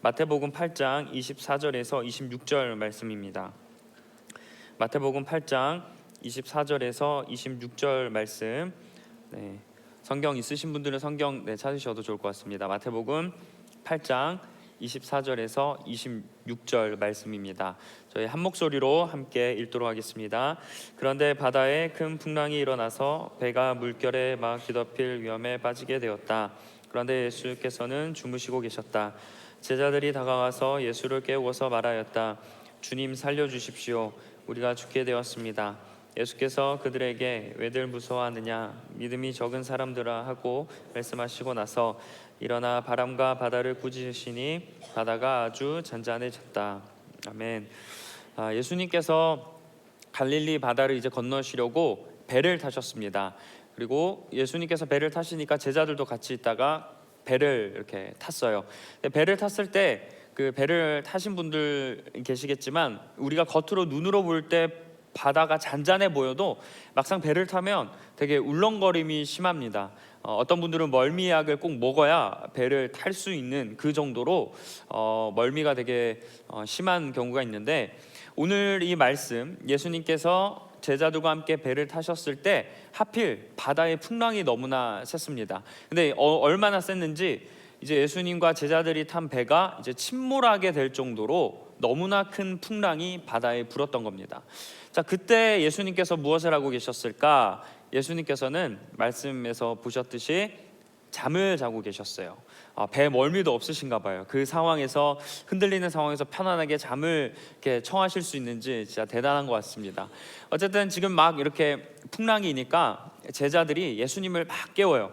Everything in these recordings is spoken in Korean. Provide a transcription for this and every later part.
마태복음 8장 24절에서 26절 말씀입니다. 마태복음 8장 24절에서 26절 말씀. 성경 있으신 분들은 성경 찾으셔도 좋을 것 같습니다. 마태복음 8장 24절에서 26절 말씀입니다. 저희 한 목소리로 함께 읽도록 하겠습니다. 그런데 바다에 큰 풍랑이 일어나서 배가 물결에 막 뒤덮일 위험에 빠지게 되었다. 그런데 예수께서는 주무시고 계셨다. 제자들이 다가와서 예수를 깨우고서 말하였다. 주님, 살려주십시오. 우리가 죽게 되었습니다. 예수께서 그들에게 왜들 무서워하느냐, 믿음이 적은 사람들아 하고 말씀하시고 나서 일어나 바람과 바다를 꾸짖으시니 바다가 아주 잔잔해졌다. 아멘. 예수님께서 갈릴리 바다를 이제 건너시려고 배를 타셨습니다. 그리고 예수님께서 배를 타시니까 제자들도 같이 있다가 배를 이렇게 탔어요. 배를 탔을 때 그 배를 타신 분들 계시겠지만 우리가 겉으로 눈으로 볼 때 바다가 잔잔해 보여도 막상 배를 타면 되게 울렁거림이 심합니다. 어떤 분들은 멀미약을 꼭 먹어야 배를 탈 수 있는 그 정도로 멀미가 되게 심한 경우가 있는데, 오늘 이 말씀, 예수님께서 제자들과 함께 배를 타셨을 때 하필 바다의 풍랑이 너무나 셌습니다. 근데 얼마나 셌는지 이제 예수님과 제자들이 탄 배가 이제 침몰하게 될 정도로 너무나 큰 풍랑이 바다에 불었던 겁니다. 자, 그때 예수님께서 무엇을 하고 계셨을까? 예수님께서는 말씀에서 보셨듯이 잠을 자고 계셨어요. 배 멀미도 없으신가 봐요. 그 상황에서, 흔들리는 상황에서 편안하게 잠을 이렇게 청하실 수 있는지 진짜 대단한 것 같습니다. 어쨌든 지금 막 이렇게 풍랑이니까 제자들이 예수님을 막 깨워요.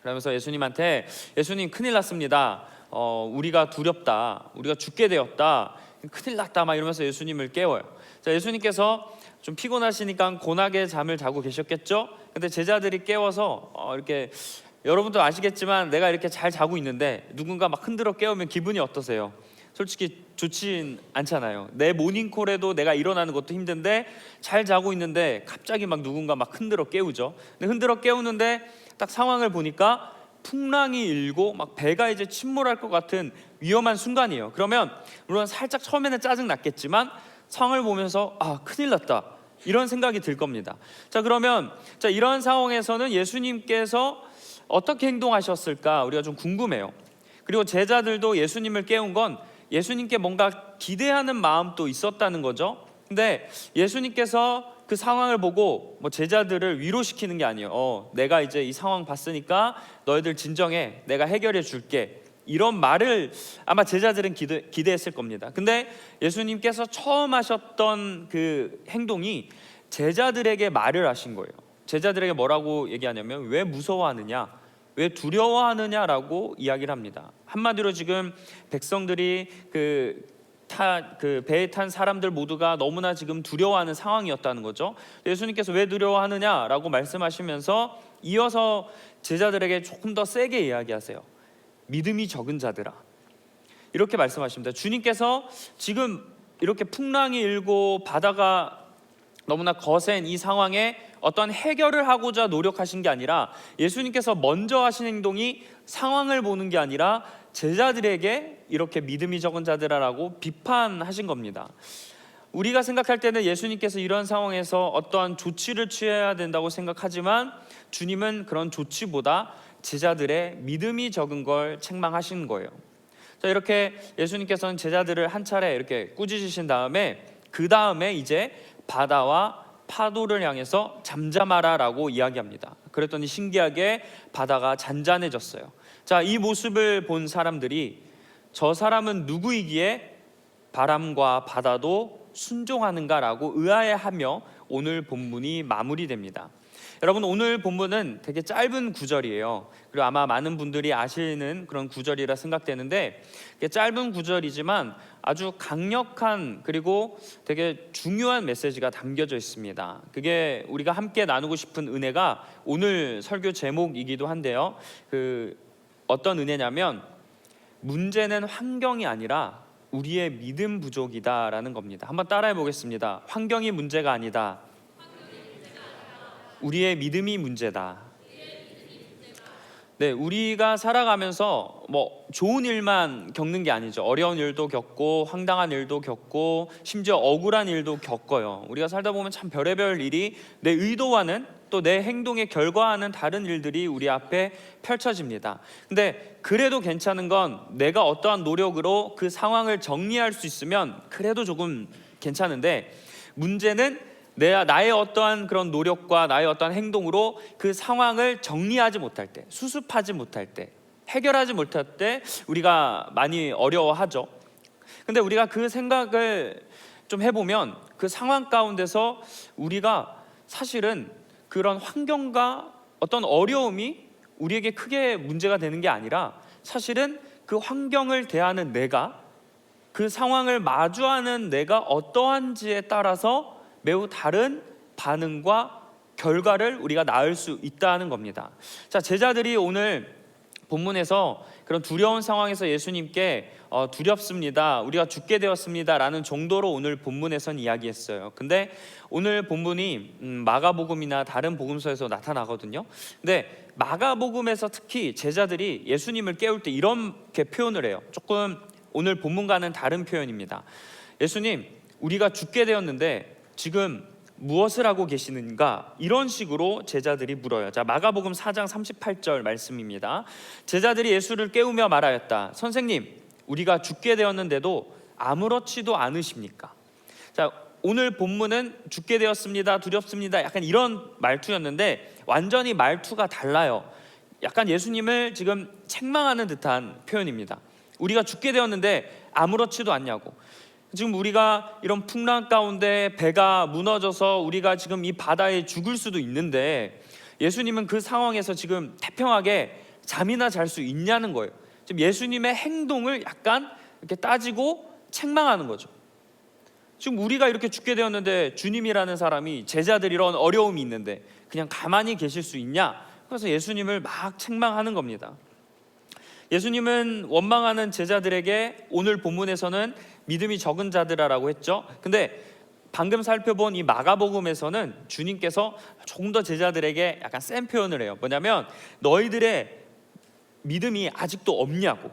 그러면서 예수님한테, 예수님 큰일 났습니다. 우리가 두렵다. 우리가 죽게 되었다. 큰일 났다. 막 이러면서 예수님을 깨워요. 자, 예수님께서 좀 피곤하시니까 고나게 잠을 자고 계셨겠죠? 근데 제자들이 깨워서 이렇게, 여러분도 아시겠지만 내가 이렇게 잘 자고 있는데 누군가 막 흔들어 깨우면 기분이 어떠세요? 솔직히 좋진 않잖아요. 내 모닝콜에도 내가 일어나는 것도 힘든데 잘 자고 있는데 갑자기 막 누군가 막 흔들어 깨우죠. 근데 흔들어 깨우는데 딱 상황을 보니까 풍랑이 일고 막 배가 이제 침몰할 것 같은 위험한 순간이에요. 그러면 물론 살짝 처음에는 짜증 났겠지만 상황을 보면서 큰일 났다, 이런 생각이 들 겁니다. 자, 그러면 이런 상황에서는 예수님께서 어떻게 행동하셨을까 우리가 좀 궁금해요. 그리고 제자들도 예수님을 깨운 건 예수님께 뭔가 기대하는 마음도 있었다는 거죠. 근데 예수님께서 그 상황을 보고 제자들을 위로시키는 게 아니에요. 내가 이제 이 상황 봤으니까 너희들 진정해, 내가 해결해 줄게, 이런 말을 아마 제자들은 기대했을 겁니다. 근데 예수님께서 처음 하셨던 그 행동이 제자들에게 말을 하신 거예요. 제자들에게 뭐라고 얘기하냐면 왜 무서워하느냐, 왜 두려워하느냐라고 이야기를 합니다. 한마디로 지금 백성들이 그 배에 탄 사람들 모두가 너무나 지금 두려워하는 상황이었다는 거죠. 예수님께서 왜 두려워하느냐라고 말씀하시면서 이어서 제자들에게 조금 더 세게 이야기하세요. 믿음이 적은 자들아, 이렇게 말씀하십니다. 주님께서 지금 이렇게 풍랑이 일고 바다가 너무나 거센 이 상황에 어떤 해결을 하고자 노력하신 게 아니라, 예수님께서 먼저 하신 행동이 상황을 보는 게 아니라 제자들에게 이렇게 믿음이 적은 자들아라고 비판하신 겁니다. 우리가 생각할 때는 예수님께서 이런 상황에서 어떠한 조치를 취해야 된다고 생각하지만 주님은 그런 조치보다 제자들의 믿음이 적은 걸 책망하시는 거예요. 자, 이렇게 예수님께서는 제자들을 한 차례 이렇게 꾸짖으신 다음에 그 다음에 이제 바다와 파도를 향해서 잠잠하라라고 이야기합니다. 그랬더니 신기하게 바다가 잔잔해졌어요. 자, 이 모습을 본 사람들이 저 사람은 누구이기에 바람과 바다도 순종하는가라고 의아해하며 오늘 본문이 마무리됩니다. 여러분, 오늘 본문은 되게 짧은 구절이에요. 그리고 아마 많은 분들이 아시는 그런 구절이라 생각되는데, 짧은 구절이지만 아주 강력한 그리고 되게 중요한 메시지가 담겨져 있습니다. 그게 우리가 함께 나누고 싶은 은혜가 오늘 설교 제목이기도 한데요. 어떤 은혜냐면 문제는 환경이 아니라 우리의 믿음 부족이다라는 겁니다. 한번 따라해 보겠습니다. 환경이 문제가 아니다. 우리의 믿음이 문제다. 네, 우리가 살아가면서 뭐 좋은 일만 겪는 게 아니죠. 어려운 일도 겪고 황당한 일도 겪고 심지어 억울한 일도 겪어요. 우리가 살다 보면 참 별의별 일이 내 의도와는 또 내 행동의 결과와는 다른 일들이 우리 앞에 펼쳐집니다. 근데 그래도 괜찮은 건 내가 어떠한 노력으로 그 상황을 정리할 수 있으면 그래도 조금 괜찮은데, 문제는 나의 어떠한 그런 노력과 나의 어떠한 행동으로 그 상황을 정리하지 못할 때, 수습하지 못할 때, 해결하지 못할 때 우리가 많이 어려워하죠. 근데 우리가 그 생각을 좀 해보면 그 상황 가운데서 우리가 사실은 그런 환경과 어떤 어려움이 우리에게 크게 문제가 되는 게 아니라, 사실은 그 환경을 대하는 내가, 그 상황을 마주하는 내가 어떠한지에 따라서 매우 다른 반응과 결과를 우리가 낳을 수 있다는 겁니다. 자, 제자들이 오늘 본문에서 그런 두려운 상황에서 예수님께 두렵습니다, 우리가 죽게 되었습니다 라는 정도로 오늘 본문에선 이야기했어요. 근데 오늘 본문이 마가복음이나 다른 복음서에서 나타나거든요. 근데 마가복음에서 특히 제자들이 예수님을 깨울 때 이렇게 표현을 해요. 조금 오늘 본문과는 다른 표현입니다. 예수님, 우리가 죽게 되었는데 지금 무엇을 하고 계시는가? 이런 식으로 제자들이 물어요. 자, 마가복음 4장 38절 말씀입니다. 제자들이 예수를 깨우며 말하였다. 선생님, 우리가 죽게 되었는데도 아무렇지도 않으십니까? 자, 오늘 본문은 죽게 되었습니다, 두렵습니다, 약간 이런 말투였는데 완전히 말투가 달라요. 약간 예수님을 지금 책망하는 듯한 표현입니다. 우리가 죽게 되었는데 아무렇지도 않냐고. 지금 우리가 이런 풍랑 가운데 배가 무너져서 우리가 지금 이 바다에 죽을 수도 있는데 예수님은 그 상황에서 지금 태평하게 잠이나 잘 수 있냐는 거예요. 지금 예수님의 행동을 약간 이렇게 따지고 책망하는 거죠. 지금 우리가 이렇게 죽게 되었는데 주님이라는 사람이 제자들 이런 어려움이 있는데 그냥 가만히 계실 수 있냐? 그래서 예수님을 막 책망하는 겁니다. 예수님은 원망하는 제자들에게 오늘 본문에서는 믿음이 적은 자들아라고 했죠. 근데 방금 살펴본 이 마가복음에서는 주님께서 조금 더 제자들에게 약간 센 표현을 해요. 뭐냐면 너희들의 믿음이 아직도 없냐고.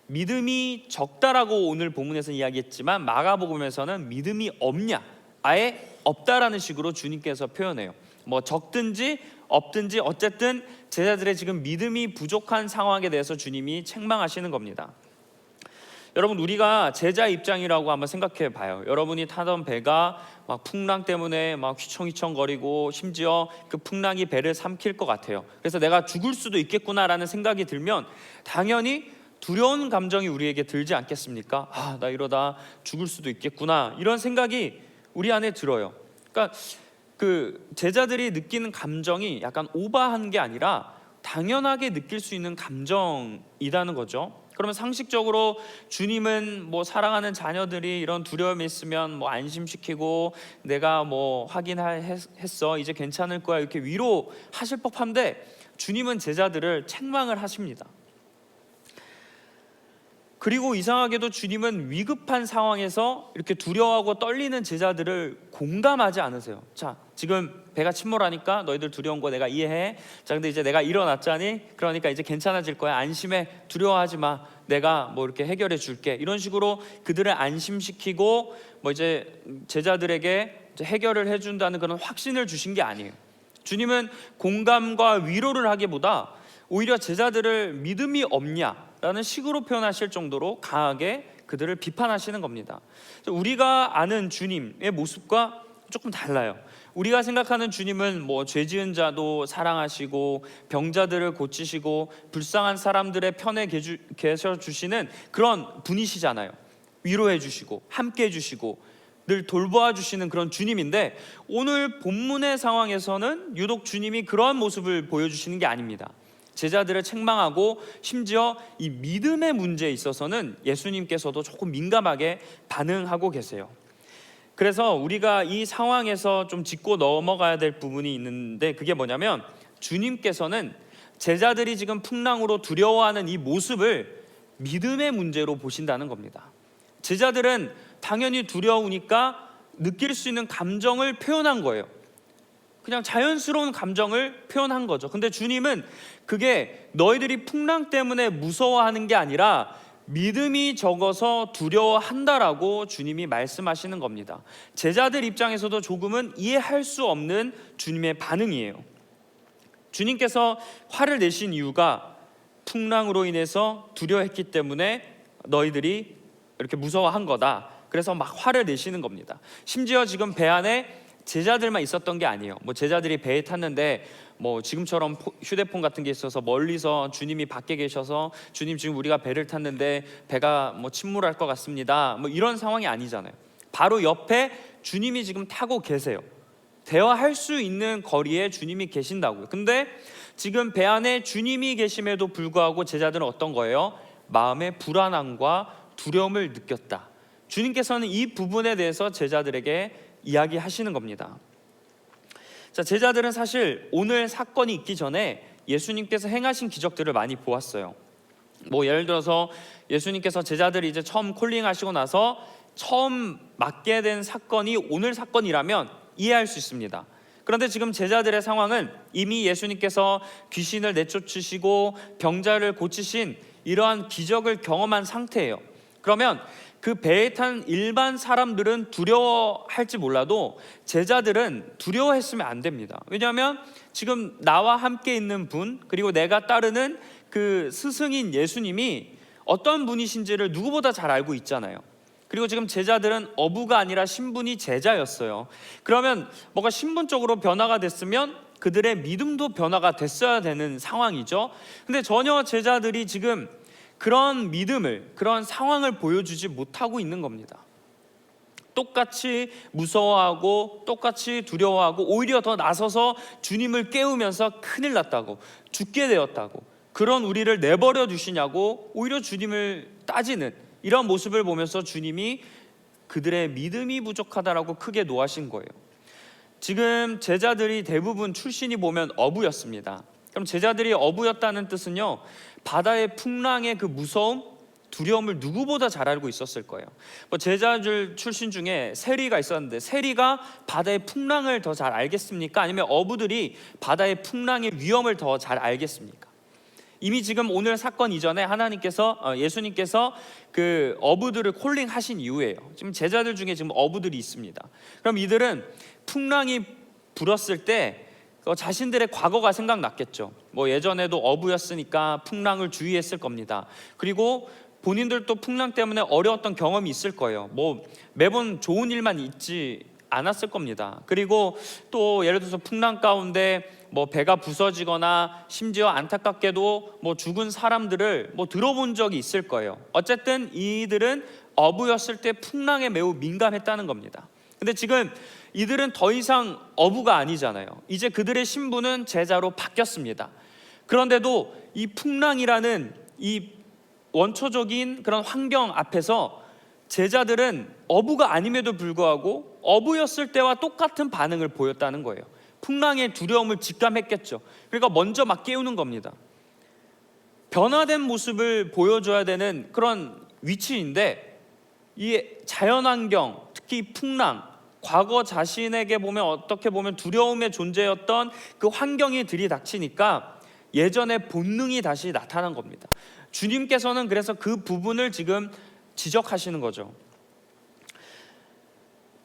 믿음이 적다라고 오늘 본문에서 이야기했지만 마가복음에서는 믿음이 없냐, 아예 없다라는 식으로 주님께서 표현해요. 뭐 적든지 없든지 어쨌든 제자들의 지금 믿음이 부족한 상황에 대해서 주님이 책망하시는 겁니다. 여러분, 우리가 제자 입장이라고 한번 생각해 봐요. 여러분이 타던 배가 막 풍랑 때문에 막 휘청휘청거리고 심지어 그 풍랑이 배를 삼킬 것 같아요. 그래서 내가 죽을 수도 있겠구나라는 생각이 들면 당연히 두려운 감정이 우리에게 들지 않겠습니까? 아, 나 이러다 죽을 수도 있겠구나, 이런 생각이 우리 안에 들어요. 그러니까 그 제자들이 느끼는 감정이 약간 오버한 게 아니라 당연하게 느낄 수 있는 감정이라는 거죠. 그러면 상식적으로 주님은 뭐 사랑하는 자녀들이 이런 두려움이 있으면 뭐 안심시키고 내가 뭐 확인했어, 이제 괜찮을 거야, 이렇게 위로하실 법한데 주님은 제자들을 책망을 하십니다. 그리고 이상하게도 주님은 위급한 상황에서 이렇게 두려워하고 떨리는 제자들을 공감하지 않으세요. 자, 지금 배가 침몰하니까 너희들 두려운 거 내가 이해해. 자, 근데 이제 내가 일어났자니, 그러니까 이제 괜찮아질 거야, 안심해, 두려워하지 마, 내가 뭐 이렇게 해결해 줄게, 이런 식으로 그들을 안심시키고 뭐 이제 제자들에게 이제 해결을 해준다는 그런 확신을 주신 게 아니에요. 주님은 공감과 위로를 하기보다 오히려 제자들을 믿음이 없냐라는 식으로 표현하실 정도로 강하게 그들을 비판하시는 겁니다. 우리가 아는 주님의 모습과 조금 달라요. 우리가 생각하는 주님은 뭐 죄 지은 자도 사랑하시고 병자들을 고치시고 불쌍한 사람들의 편에 계셔 주시는 그런 분이시잖아요. 위로해 주시고 함께 해 주시고 늘 돌보아 주시는 그런 주님인데, 오늘 본문의 상황에서는 유독 주님이 그런 모습을 보여주시는 게 아닙니다. 제자들을 책망하고 심지어 이 믿음의 문제에 있어서는 예수님께서도 조금 민감하게 반응하고 계세요. 그래서 우리가 이 상황에서 좀 짚고 넘어가야 될 부분이 있는데, 그게 뭐냐면 주님께서는 제자들이 지금 풍랑으로 두려워하는 이 모습을 믿음의 문제로 보신다는 겁니다. 제자들은 당연히 두려우니까 느낄 수 있는 감정을 표현한 거예요. 그냥 자연스러운 감정을 표현한 거죠. 근데 주님은 그게 너희들이 풍랑 때문에 무서워하는 게 아니라 믿음이 적어서 두려워한다라고 주님이 말씀하시는 겁니다. 제자들 입장에서도 조금은 이해할 수 없는 주님의 반응이에요. 주님께서 화를 내신 이유가 풍랑으로 인해서 두려워했기 때문에 너희들이 이렇게 무서워한 거다. 그래서 막 화를 내시는 겁니다. 심지어 지금 배 안에 제자들만 있었던 게 아니에요. 제자들이 배에 탔는데 지금처럼 휴대폰 같은 게 있어서 멀리서 주님이 밖에 계셔서 주님 지금 우리가 배를 탔는데 배가 침몰할 것 같습니다. 이런 상황이 아니잖아요. 바로 옆에 주님이 지금 타고 계세요. 대화할 수 있는 거리에 주님이 계신다고요. 근데 지금 배 안에 주님이 계심에도 불구하고 제자들은 어떤 거예요? 마음의 불안함과 두려움을 느꼈다. 주님께서는 이 부분에 대해서 제자들에게 이야기하시는 겁니다. 자, 제자들은 사실 오늘 사건이 있기 전에 예수님께서 행하신 기적들을 많이 보았어요. 예를 들어서 예수님께서 제자들이 이제 처음 콜링하시고 나서 처음 맡게 된 사건이 오늘 사건이라면 이해할 수 있습니다. 그런데 지금 제자들의 상황은 이미 예수님께서 귀신을 내쫓으시고 병자를 고치신 이러한 기적을 경험한 상태예요. 그러면 그 배에 탄 일반 사람들은 두려워할지 몰라도 제자들은 두려워했으면 안 됩니다. 왜냐하면 지금 나와 함께 있는 분, 그리고 내가 따르는 그 스승인 예수님이 어떤 분이신지를 누구보다 잘 알고 있잖아요. 그리고 지금 제자들은 어부가 아니라 신분이 제자였어요. 그러면 뭐가 신분적으로 변화가 됐으면 그들의 믿음도 변화가 됐어야 되는 상황이죠. 근데 전혀 제자들이 지금 그런 믿음을, 그런 상황을 보여주지 못하고 있는 겁니다. 똑같이 무서워하고 똑같이 두려워하고 오히려 더 나서서 주님을 깨우면서 큰일 났다고, 죽게 되었다고, 그런 우리를 내버려 두시냐고 오히려 주님을 따지는 이런 모습을 보면서 주님이 그들의 믿음이 부족하다라고 크게 노하신 거예요. 지금 제자들이 대부분 출신이 보면 어부였습니다. 그럼 제자들이 어부였다는 뜻은요, 바다의 풍랑의 그 무서움, 두려움을 누구보다 잘 알고 있었을 거예요. 제자들 출신 중에 세리가 있었는데 세리가 바다의 풍랑을 더 잘 알겠습니까? 아니면 어부들이 바다의 풍랑의 위험을 더 잘 알겠습니까? 이미 지금 오늘 사건 이전에 예수님께서 그 어부들을 콜링하신 이후에요. 지금 제자들 중에 지금 어부들이 있습니다. 그럼 이들은 풍랑이 불었을 때 자신들의 과거가 생각났겠죠. 예전에도 어부였으니까 풍랑을 주의했을 겁니다. 그리고 본인들도 풍랑 때문에 어려웠던 경험이 있을 거예요. 매번 좋은 일만 있지 않았을 겁니다. 그리고 또 예를 들어서 풍랑 가운데 배가 부서지거나 심지어 안타깝게도 죽은 사람들을 들어본 적이 있을 거예요. 어쨌든 이들은 어부였을 때 풍랑에 매우 민감했다는 겁니다. 근데 지금 이들은 더 이상 어부가 아니잖아요. 이제 그들의 신분은 제자로 바뀌었습니다. 그런데도 이 풍랑이라는 이 원초적인 그런 환경 앞에서 제자들은 어부가 아님에도 불구하고 어부였을 때와 똑같은 반응을 보였다는 거예요. 풍랑의 두려움을 직감했겠죠. 그러니까 먼저 막 깨우는 겁니다. 변화된 모습을 보여줘야 되는 그런 위치인데 이 자연환경, 특히 풍랑, 과거 자신에게 보면 어떻게 보면 두려움의 존재였던 그 환경이 들이닥치니까 예전의 본능이 다시 나타난 겁니다. 주님께서는 그래서 그 부분을 지금 지적하시는 거죠.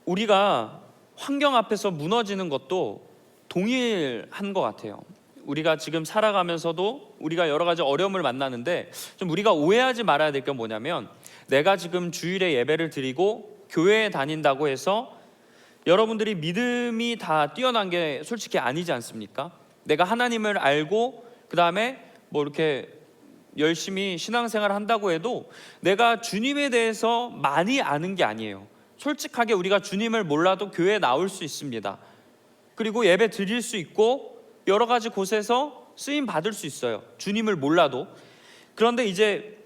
우리가 환경 앞에서 무너지는 것도 동일한 것 같아요. 우리가 지금 살아가면서도 우리가 여러 가지 어려움을 만나는데 좀 우리가 오해하지 말아야 될 게 뭐냐면 내가 지금 주일에 예배를 드리고 교회에 다닌다고 해서 여러분들이 믿음이 다 뛰어난 게 솔직히 아니지 않습니까? 내가 하나님을 알고 그 다음에 이렇게 열심히 신앙생활을 한다고 해도 내가 주님에 대해서 많이 아는 게 아니에요. 솔직하게 우리가 주님을 몰라도 교회에 나올 수 있습니다. 그리고 예배 드릴 수 있고 여러 가지 곳에서 쓰임 받을 수 있어요. 주님을 몰라도. 그런데 이제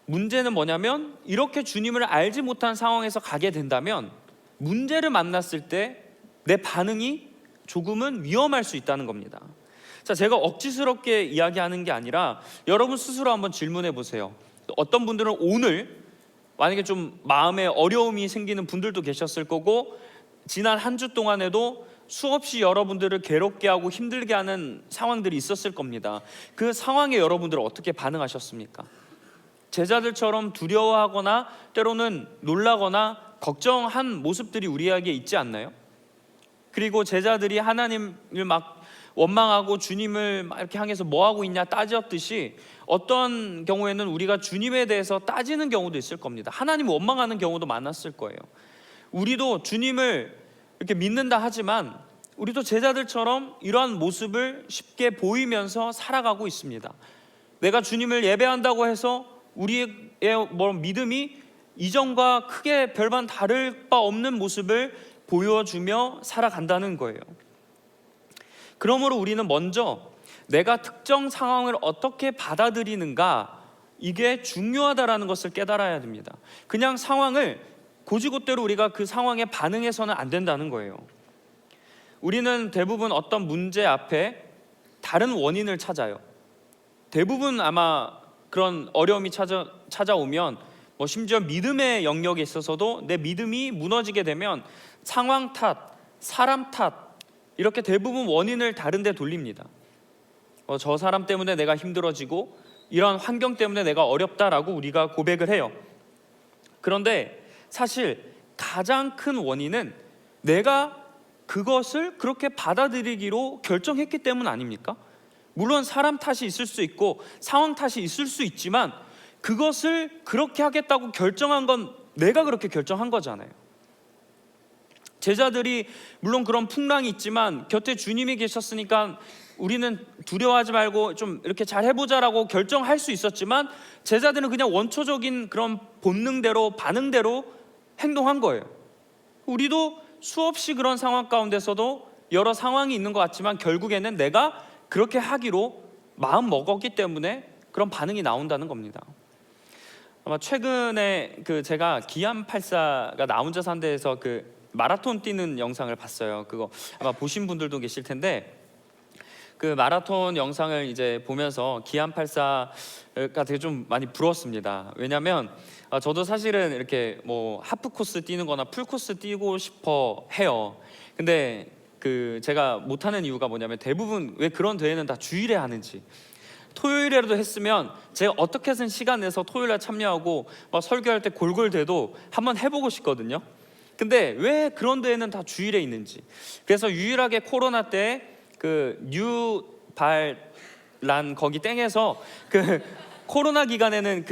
문제는 뭐냐면 이렇게 주님을 알지 못한 상황에서 가게 된다면 문제를 만났을 때 내 반응이 조금은 위험할 수 있다는 겁니다. 자, 제가 억지스럽게 이야기하는 게 아니라 여러분 스스로 한번 질문해 보세요. 어떤 분들은 오늘 만약에 좀 마음에 어려움이 생기는 분들도 계셨을 거고 지난 한 주 동안에도 수없이 여러분들을 괴롭게 하고 힘들게 하는 상황들이 있었을 겁니다. 그 상황에 여러분들은 어떻게 반응하셨습니까? 제자들처럼 두려워하거나 때로는 놀라거나 걱정한 모습들이 우리에게 있지 않나요? 그리고 제자들이 하나님을 막 원망하고 주님을 막 이렇게 향해서 뭐 하고 있냐 따졌듯이 어떤 경우에는 우리가 주님에 대해서 따지는 경우도 있을 겁니다. 하나님 원망하는 경우도 많았을 거예요. 우리도 주님을 이렇게 믿는다 하지만 우리도 제자들처럼 이러한 모습을 쉽게 보이면서 살아가고 있습니다. 내가 주님을 예배한다고 해서 우리의 믿음이 이전과 크게 별반 다를 바 없는 모습을 보여주며 살아간다는 거예요. 그러므로 우리는 먼저 내가 특정 상황을 어떻게 받아들이는가, 이게 중요하다라는 것을 깨달아야 됩니다. 그냥 상황을 고지고대로 우리가 그 상황에 반응해서는 안 된다는 거예요. 우리는 대부분 어떤 문제 앞에 다른 원인을 찾아요. 대부분 아마 그런 어려움이 찾아오면 심지어 믿음의 영역에 있어서도 내 믿음이 무너지게 되면 상황 탓, 사람 탓, 이렇게 대부분 원인을 다른 데 돌립니다. 저 사람 때문에 내가 힘들어지고 이런 환경 때문에 내가 어렵다라고 우리가 고백을 해요. 그런데 사실 가장 큰 원인은 내가 그것을 그렇게 받아들이기로 결정했기 때문 아닙니까? 물론 사람 탓이 있을 수 있고 상황 탓이 있을 수 있지만 그것을 그렇게 하겠다고 결정한 건 내가 그렇게 결정한 거잖아요. 제자들이 물론 그런 풍랑이 있지만 곁에 주님이 계셨으니까 우리는 두려워하지 말고 좀 이렇게 잘 해보자라고 결정할 수 있었지만 제자들은 그냥 원초적인 그런 본능대로 반응대로 행동한 거예요. 우리도 수없이 그런 상황 가운데서도 여러 상황이 있는 것 같지만 결국에는 내가 그렇게 하기로 마음 먹었기 때문에 그런 반응이 나온다는 겁니다. 아마 최근에 제가 기안84가 나 혼자 산대에서 마라톤 뛰는 영상을 봤어요. 그거 아마 보신 분들도 계실 텐데 그 마라톤 영상을 이제 보면서 기안84가 되게 좀 많이 부러웠습니다. 왜냐하면 저도 사실은 이렇게 하프 코스 뛰는 거나 풀 코스 뛰고 싶어 해요. 근데 제가 못하는 이유가 뭐냐면 대부분 왜 그런 대회는 다 주일에 하는지, 토요일에라도 했으면 제가 어떻게 해서 시간 내서 토요일에 참여하고 막 설교할 때 골골대도 한번 해보고 싶거든요. 근데 왜 그런 대회는 다 주일에 있는지, 그래서 유일하게 코로나 때 뉴발란 거기 땡에서 코로나 기간에는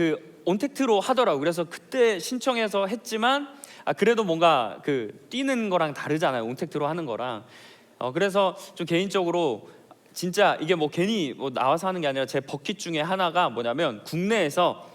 온택트로 하더라고요. 그래서 그때 신청해서 했지만 그래도 뭔가 뛰는 거랑 다르잖아요, 온택트로 하는 거랑. 그래서 좀 개인적으로 진짜 이게 괜히 나와서 하는 게 아니라 제 버킷 중에 하나가 뭐냐면 국내에서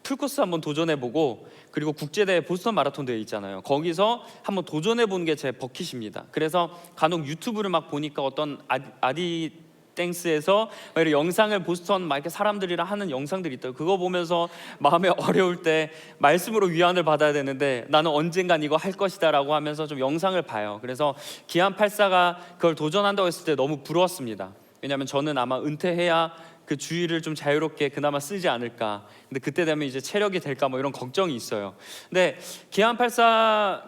풀코스 한번 도전해보고 그리고 국제대회 보스턴 마라톤 대회 있잖아요. 거기서 한번 도전해보는 게 제 버킷입니다. 그래서 간혹 유튜브를 막 보니까 어떤 아디땡스에서 영상을 보스턴 막 이렇게 사람들이랑 하는 영상들이 있더라고요. 그거 보면서 마음에 어려울 때 말씀으로 위안을 받아야 되는데 나는 언젠간 이거 할 것이다 라고 하면서 좀 영상을 봐요. 그래서 기안84가 그걸 도전한다고 했을 때 너무 부러웠습니다. 왜냐하면 저는 아마 은퇴해야 그 주의를 좀 자유롭게 그나마 쓰지 않을까. 근데 그때 되면 이제 체력이 될까 이런 걱정이 있어요. 근데 기안84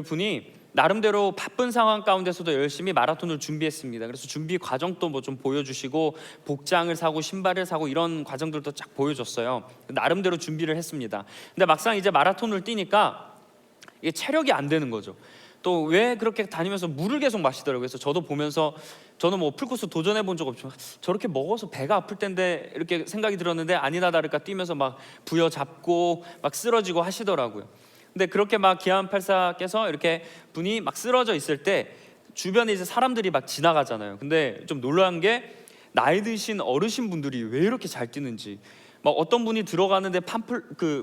분이 나름대로 바쁜 상황 가운데서도 열심히 마라톤을 준비했습니다. 그래서 준비 과정도 좀 보여주시고 복장을 사고 신발을 사고 이런 과정들도 쫙 보여줬어요. 나름대로 준비를 했습니다. 근데 막상 이제 마라톤을 뛰니까 이게 체력이 안 되는 거죠. 또 왜 그렇게 다니면서 물을 계속 마시더라고요. 그래서 저도 보면서 저는 풀코스 도전해 본 적 없지만 저렇게 먹어서 배가 아플 텐데 이렇게 생각이 들었는데 아니나 다를까 뛰면서 막 부여잡고 막 쓰러지고 하시더라고요. 근데 그렇게 막 기안84께서 이렇게 분이 막 쓰러져 있을 때 주변에 이제 사람들이 막 지나가잖아요. 근데 좀 놀라운 게 나이 드신 어르신 분들이 왜 이렇게 잘 뛰는지, 막 어떤 분이 들어가는데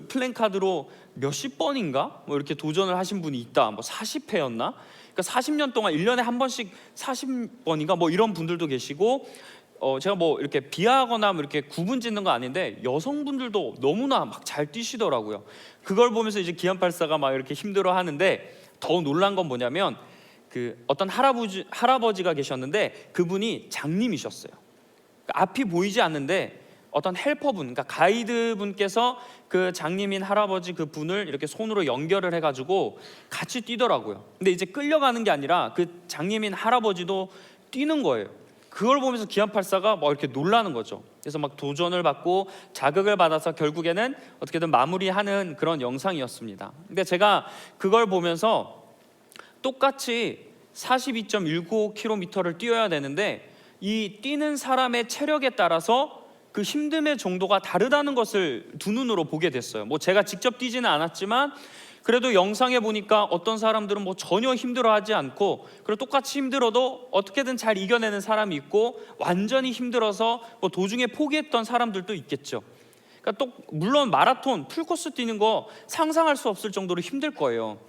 플랜카드로 몇십 번인가 이렇게 도전을 하신 분이 있다. 40회였나? 그러니까 40년 동안 1년에 한 번씩 40번인가 이런 분들도 계시고, 제가 이렇게 비하하거나 이렇게 구분 짓는 거 아닌데 여성분들도 너무나 막 잘 뛰시더라고요. 그걸 보면서 이제 기안84가 막 이렇게 힘들어 하는데 더 놀란 건 뭐냐면 어떤 할아버지가 계셨는데 그분이 장님이셨어요. 앞이 보이지 않는데 어떤 헬퍼분, 그러니까 가이드분께서 그 장님인 할아버지 그 분을 이렇게 손으로 연결을 해가지고 같이 뛰더라고요. 근데 이제 끌려가는 게 아니라 그 장님인 할아버지도 뛰는 거예요. 그걸 보면서 기안84가 막 이렇게 놀라는 거죠. 그래서 막 도전을 받고 자극을 받아서 결국에는 어떻게든 마무리하는 그런 영상이었습니다. 근데 제가 그걸 보면서 똑같이 42.195km를 뛰어야 되는데 이 뛰는 사람의 체력에 따라서 그 힘듦의 정도가 다르다는 것을 두 눈으로 보게 됐어요. 뭐 제가 직접 뛰지는 않았지만 그래도 영상에 보니까 어떤 사람들은 뭐 전혀 힘들어하지 않고, 그리고 똑같이 힘들어도 어떻게든 잘 이겨내는 사람이 있고, 완전히 힘들어서 뭐 도중에 포기했던 사람들도 있겠죠. 그러니까 또 물론 마라톤 풀코스 뛰는 거 상상할 수 없을 정도로 힘들 거예요.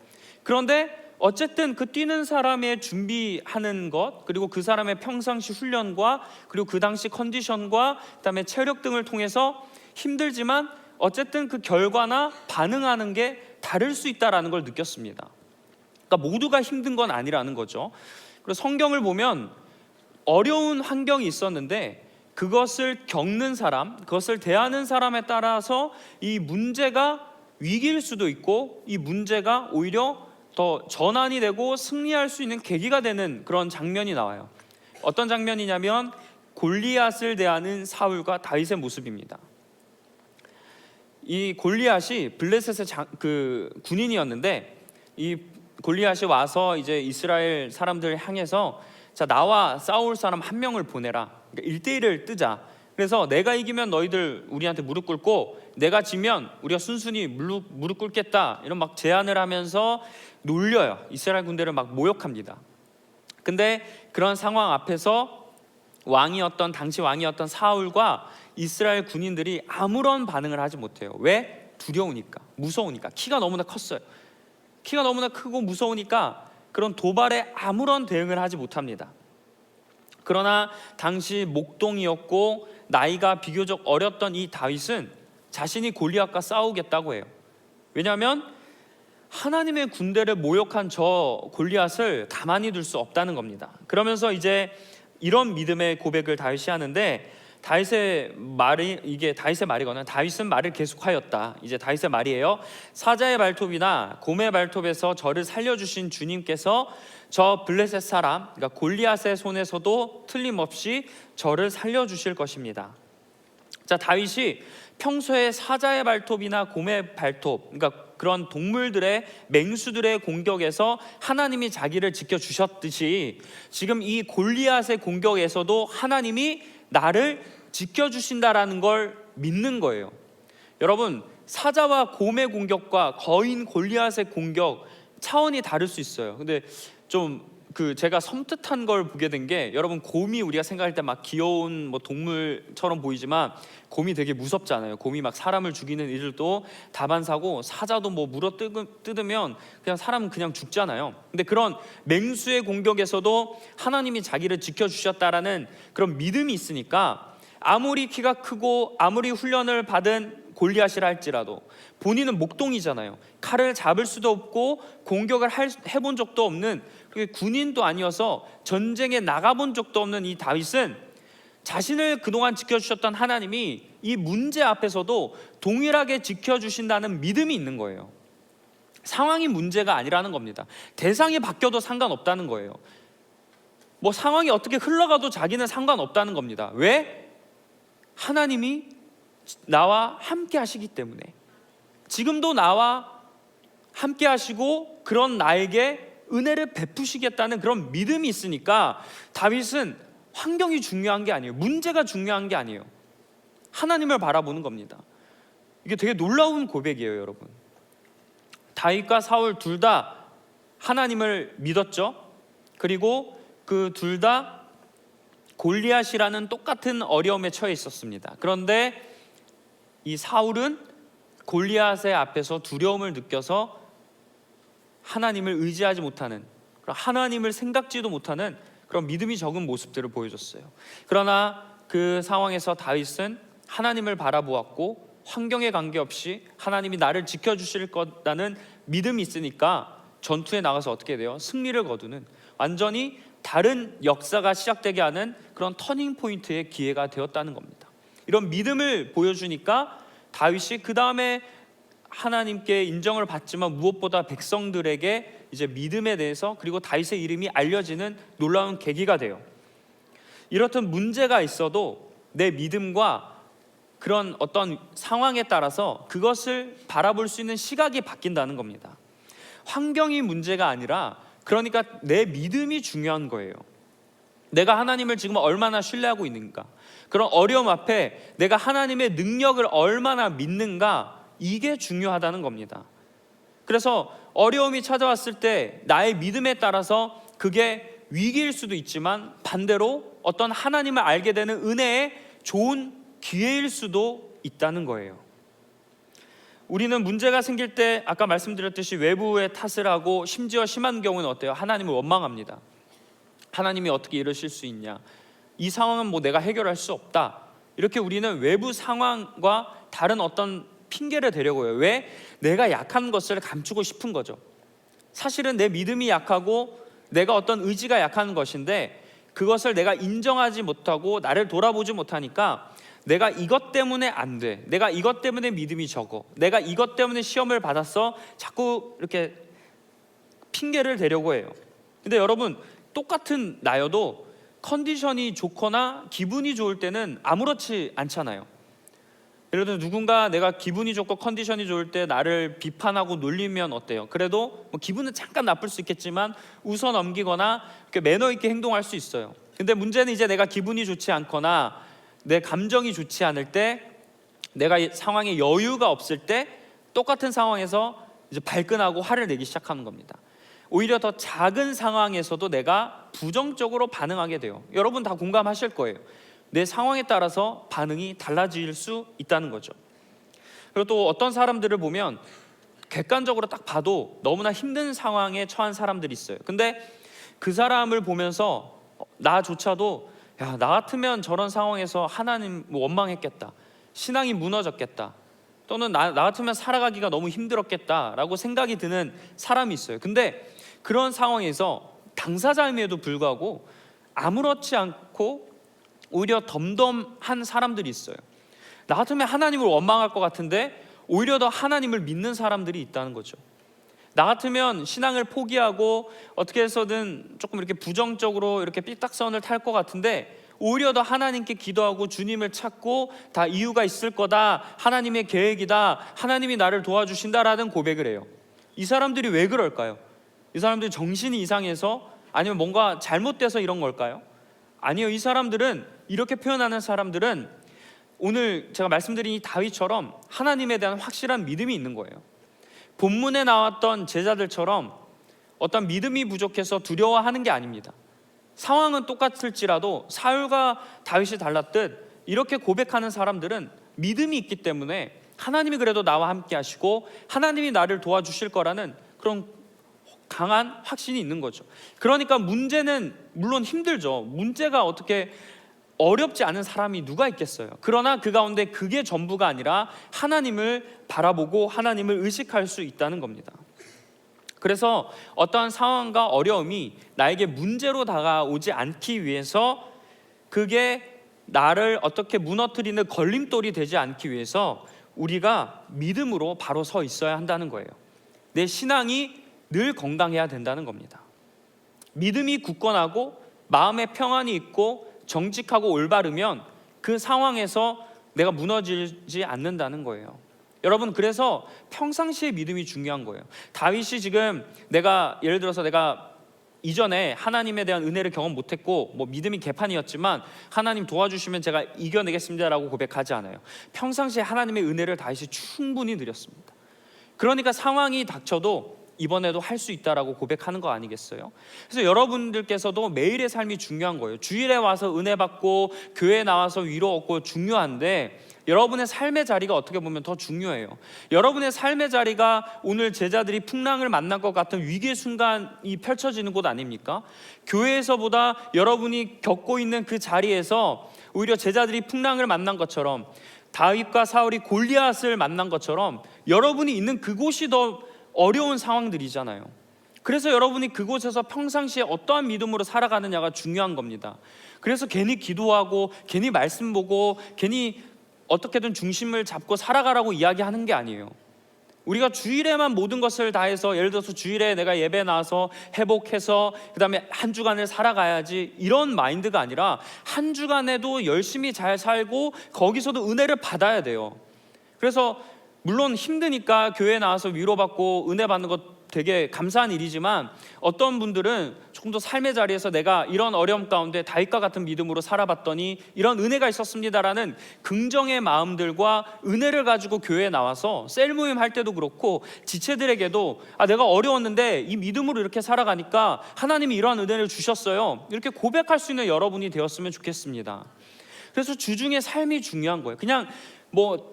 그런데 어쨌든 그 뛰는 사람의 준비하는 것, 그리고 그 사람의 평상시 훈련과 그리고 그 당시 컨디션과 그다음에 체력 등을 통해서 힘들지만 어쨌든 그 결과나 반응하는 게 다를 수 있다라는 걸 느꼈습니다. 그러니까 모두가 힘든 건 아니라는 거죠. 그리고 성경을 보면 어려운 환경이 있었는데 그것을 겪는 사람, 그것을 대하는 사람에 따라서 이 문제가 위기일 수도 있고 이 문제가 오히려 더 전환이 되고 승리할 수 있는 계기가 되는 그런 장면이 나와요. 어떤 장면이냐면 골리앗을 대하는 사울과 다윗의 모습입니다. 이 골리앗이 블레셋의 그 군인이었는데 이 골리앗이 와서 이제 이스라엘 사람들을 향해서 자, 나와 싸울 사람 한 명을 보내라. 그러니까 1대1을 뜨자. 그래서 내가 이기면 너희들 우리한테 무릎 꿇고 내가 지면 우리가 순순히 무릎 꿇겠다, 이런 막 제안을 하면서 놀려요. 이스라엘 군대를 막 모욕합니다. 근데 그런 상황 앞에서 당시 왕이었던 사울과 이스라엘 군인들이 아무런 반응을 하지 못해요. 왜? 두려우니까, 무서우니까. 키가 너무나 컸어요. 키가 너무나 크고 무서우니까 그런 도발에 아무런 대응을 하지 못합니다. 그러나 당시 목동이었고 나이가 비교적 어렸던 이 다윗은 자신이 골리앗과 싸우겠다고 해요. 왜냐하면 하나님의 군대를 모욕한 저 골리앗을 가만히 둘 수 없다는 겁니다. 그러면서 이제 이런 믿음의 고백을 다윗이 하는데, 다윗의 말이거나 다윗은 말을 계속하였다. 이제 다윗의 말이에요. 사자의 발톱이나 곰의 발톱에서 저를 살려주신 주님께서 저 블레셋 사람, 그러니까 골리앗의 손에서도 틀림없이 저를 살려주실 것입니다. 자, 다윗이 평소에 사자의 발톱이나 곰의 발톱, 그러니까 그런 동물들의, 맹수들의 공격에서 하나님이 자기를 지켜주셨듯이 지금 이 골리앗의 공격에서도 하나님이 나를 지켜주신다라는 걸 믿는 거예요. 여러분, 사자와 곰의 공격과 거인 골리앗의 공격 차원이 다를 수 있어요. 근데 좀 제가 섬뜩한 걸 보게 된 게, 여러분, 곰이 우리가 생각할 때 막 귀여운 뭐 동물처럼 보이지만 곰이 되게 무섭잖아요. 곰이 막 사람을 죽이는 일도 다반사고, 사자도 뭐 물어 뜯으면 그냥 사람은 그냥 죽잖아요. 근데 그런 맹수의 공격에서도 하나님이 자기를 지켜주셨다라는 그런 믿음이 있으니까 아무리 키가 크고 아무리 훈련을 받은 골리앗이라 할지라도 본인은 목동이잖아요. 칼을 잡을 수도 없고 공격을 해본 적도 없는, 군인도 아니어서 전쟁에 나가본 적도 없는 이 다윗은 자신을 그동안 지켜주셨던 하나님이 이 문제 앞에서도 동일하게 지켜주신다는 믿음이 있는 거예요. 상황이 문제가 아니라는 겁니다. 대상이 바뀌어도 상관없다는 거예요. 뭐 상황이 어떻게 흘러가도 자기는 상관없다는 겁니다. 왜? 하나님이 나와 함께 하시기 때문에. 지금도 나와 함께 하시고 그런 나에게 은혜를 베푸시겠다는 그런 믿음이 있으니까 다윗은 환경이 중요한 게 아니에요. 문제가 중요한 게 아니에요. 하나님을 바라보는 겁니다. 이게 되게 놀라운 고백이에요, 여러분. 다윗과 사울 둘 다 하나님을 믿었죠. 그리고 그 둘 다 골리앗이라는 똑같은 어려움에 처해 있었습니다. 그런데 이 사울은 골리앗의 앞에서 두려움을 느껴서 하나님을 의지하지 못하는, 하나님을 생각지도 못하는 그런 믿음이 적은 모습들을 보여줬어요. 그러나 그 상황에서 다윗은 하나님을 바라보았고 환경에 관계없이 하나님이 나를 지켜주실 거라는 믿음이 있으니까 전투에 나가서 어떻게 돼요? 승리를 거두는, 완전히 다른 역사가 시작되게 하는 그런 터닝 포인트의 기회가 되었다는 겁니다. 이런 믿음을 보여주니까 다윗이 그 다음에 하나님께 인정을 받지만 무엇보다 백성들에게 이제 믿음에 대해서 그리고 다윗의 이름이 알려지는 놀라운 계기가 돼요. 이렇듯 문제가 있어도 내 믿음과 그런 어떤 상황에 따라서 그것을 바라볼 수 있는 시각이 바뀐다는 겁니다. 환경이 문제가 아니라 그러니까 내 믿음이 중요한 거예요. 내가 하나님을 지금 얼마나 신뢰하고 있는가, 그런 어려움 앞에 내가 하나님의 능력을 얼마나 믿는가, 이게 중요하다는 겁니다. 그래서 어려움이 찾아왔을 때 나의 믿음에 따라서 그게 위기일 수도 있지만 반대로 어떤 하나님을 알게 되는 은혜의 좋은 기회일 수도 있다는 거예요. 우리는 문제가 생길 때 아까 말씀드렸듯이 외부의 탓을 하고 심지어 심한 경우는 어때요? 하나님을 원망합니다. 하나님이 어떻게 이러실 수 있냐, 이 상황은 뭐 내가 해결할 수 없다, 이렇게 우리는 외부 상황과 다른 어떤 핑계를 대려고 해요. 왜? 내가 약한 것을 감추고 싶은 거죠. 사실은 내 믿음이 약하고 내가 어떤 의지가 약한 것인데 그것을 내가 인정하지 못하고 나를 돌아보지 못하니까 내가 이것 때문에 안 돼, 내가 이것 때문에 믿음이 적어, 내가 이것 때문에 시험을 받았어, 자꾸 이렇게 핑계를 대려고 해요. 근데 여러분, 똑같은 나여도 컨디션이 좋거나 기분이 좋을 때는 아무렇지 않잖아요. 예를 들어 누군가 내가 기분이 좋고 컨디션이 좋을 때 나를 비판하고 놀리면 어때요? 그래도 뭐 기분은 잠깐 나쁠 수 있겠지만 웃어 넘기거나 이렇게 매너 있게 행동할 수 있어요. 근데 문제는 이제 내가 기분이 좋지 않거나 내 감정이 좋지 않을 때, 내가 상황에 여유가 없을 때 똑같은 상황에서 이제 발끈하고 화를 내기 시작하는 겁니다. 오히려 더 작은 상황에서도 내가 부정적으로 반응하게 돼요. 여러분 다 공감하실 거예요. 내 상황에 따라서 반응이 달라질 수 있다는 거죠. 그리고 또 어떤 사람들을 보면 객관적으로 딱 봐도 너무나 힘든 상황에 처한 사람들이 있어요. 근데 그 사람을 보면서 나조차도 야, 나 같으면 저런 상황에서 하나님 원망했겠다, 신앙이 무너졌겠다, 또는 나 같으면 살아가기가 너무 힘들었겠다라고 생각이 드는 사람이 있어요. 근데 그런 상황에서 당사자임에도 불구하고 아무렇지 않고 오히려 덤덤한 사람들이 있어요. 나 같으면 하나님을 원망할 것 같은데 오히려 더 하나님을 믿는 사람들이 있다는 거죠. 나 같으면 신앙을 포기하고 어떻게 해서든 조금 이렇게 부정적으로 이렇게 삐딱선을 탈 것 같은데 오히려 더 하나님께 기도하고 주님을 찾고 다 이유가 있을 거다, 하나님의 계획이다, 하나님이 나를 도와주신다라는 고백을 해요. 이 사람들이 왜 그럴까요? 이 사람들이 정신이 이상해서, 아니면 뭔가 잘못돼서 이런 걸까요? 아니요. 이 사람들은, 이렇게 표현하는 사람들은 오늘 제가 말씀드린 이 다윗처럼 하나님에 대한 확실한 믿음이 있는 거예요. 본문에 나왔던 제자들처럼 어떤 믿음이 부족해서 두려워하는 게 아닙니다. 상황은 똑같을지라도 사울과 다윗이 달랐듯 이렇게 고백하는 사람들은 믿음이 있기 때문에 하나님이 그래도 나와 함께 하시고 하나님이 나를 도와주실 거라는 그런 강한 확신이 있는 거죠. 그러니까 문제는 물론 힘들죠. 문제가 어떻게 어렵지 않은 사람이 누가 있겠어요. 그러나 그 가운데 그게 전부가 아니라 하나님을 바라보고 하나님을 의식할 수 있다는 겁니다. 그래서 어떠한 상황과 어려움이 나에게 문제로 다가오지 않기 위해서, 그게 나를 어떻게 무너뜨리는 걸림돌이 되지 않기 위해서 우리가 믿음으로 바로 서 있어야 한다는 거예요. 내 신앙이 늘 건강해야 된다는 겁니다. 믿음이 굳건하고 마음에 평안이 있고 정직하고 올바르면 그 상황에서 내가 무너지지 않는다는 거예요. 여러분, 그래서 평상시에 믿음이 중요한 거예요. 다윗이 지금 예를 들어서 내가 이전에 하나님에 대한 은혜를 경험 못했고 뭐 믿음이 개판이었지만 하나님 도와주시면 제가 이겨내겠습니다라고 고백하지 않아요. 평상시에 하나님의 은혜를 다윗이 충분히 누렸습니다. 그러니까 상황이 닥쳐도 이번에도 할 수 있다라고 고백하는 거 아니겠어요? 그래서 여러분들께서도 매일의 삶이 중요한 거예요. 주일에 와서 은혜 받고 교회에 나와서 위로 얻고 중요한데, 여러분의 삶의 자리가 어떻게 보면 더 중요해요. 여러분의 삶의 자리가 오늘 제자들이 풍랑을 만난 것 같은 위기의 순간이 펼쳐지는 곳 아닙니까? 교회에서보다 여러분이 겪고 있는 그 자리에서 오히려 제자들이 풍랑을 만난 것처럼, 다윗과 사울이 골리앗을 만난 것처럼 여러분이 있는 그곳이 더 어려운 상황들이잖아요. 그래서 여러분이 그곳에서 평상시에 어떠한 믿음으로 살아가느냐가 중요한 겁니다. 그래서 괜히 기도하고 괜히 말씀 보고 괜히 어떻게든 중심을 잡고 살아가라고 이야기하는 게 아니에요. 우리가 주일에만 모든 것을 다해서, 예를 들어서 주일에 내가 예배 나와서 회복해서 그 다음에 한 주간을 살아가야지, 이런 마인드가 아니라 한 주간에도 열심히 잘 살고 거기서도 은혜를 받아야 돼요. 그래서 물론 힘드니까 교회에 나와서 위로받고 은혜 받는 것 되게 감사한 일이지만, 어떤 분들은 조금 더 삶의 자리에서 내가 이런 어려움 가운데 다윗과 같은 믿음으로 살아봤더니 이런 은혜가 있었습니다라는 긍정의 마음들과 은혜를 가지고 교회에 나와서 셀 모임 할 때도 그렇고 지체들에게도 내가 어려웠는데 이 믿음으로 이렇게 살아가니까 하나님이 이러한 은혜를 주셨어요, 이렇게 고백할 수 있는 여러분이 되었으면 좋겠습니다. 그래서 주중의 삶이 중요한 거예요. 그냥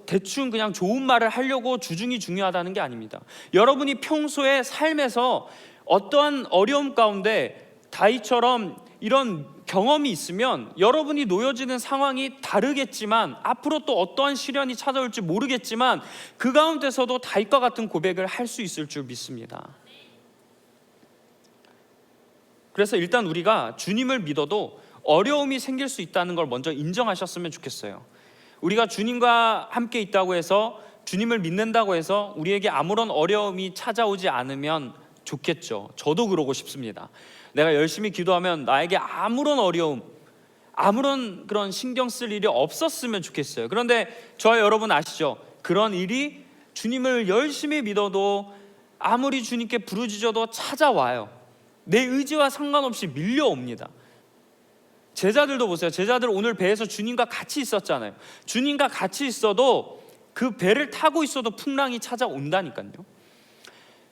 대충 그냥 좋은 말을 하려고 주중이 중요하다는 게 아닙니다. 여러분이 평소에 삶에서 어떠한 어려움 가운데 다윗처럼 이런 경험이 있으면 여러분이 놓여지는 상황이 다르겠지만, 앞으로 또 어떠한 시련이 찾아올지 모르겠지만 그 가운데서도 다윗과 같은 고백을 할 수 있을 줄 믿습니다. 그래서 일단 우리가 주님을 믿어도 어려움이 생길 수 있다는 걸 먼저 인정하셨으면 좋겠어요. 우리가 주님과 함께 있다고 해서, 주님을 믿는다고 해서 우리에게 아무런 어려움이 찾아오지 않으면 좋겠죠. 저도 그러고 싶습니다. 내가 열심히 기도하면 나에게 아무런 어려움, 아무런 그런 신경 쓸 일이 없었으면 좋겠어요. 그런데 저와 여러분 아시죠? 그런 일이 주님을 열심히 믿어도, 아무리 주님께 부르짖어도 찾아와요. 내 의지와 상관없이 밀려옵니다. 제자들도 보세요. 제자들 오늘 배에서 주님과 같이 있었잖아요. 주님과 같이 있어도, 그 배를 타고 있어도 풍랑이 찾아온다니까요.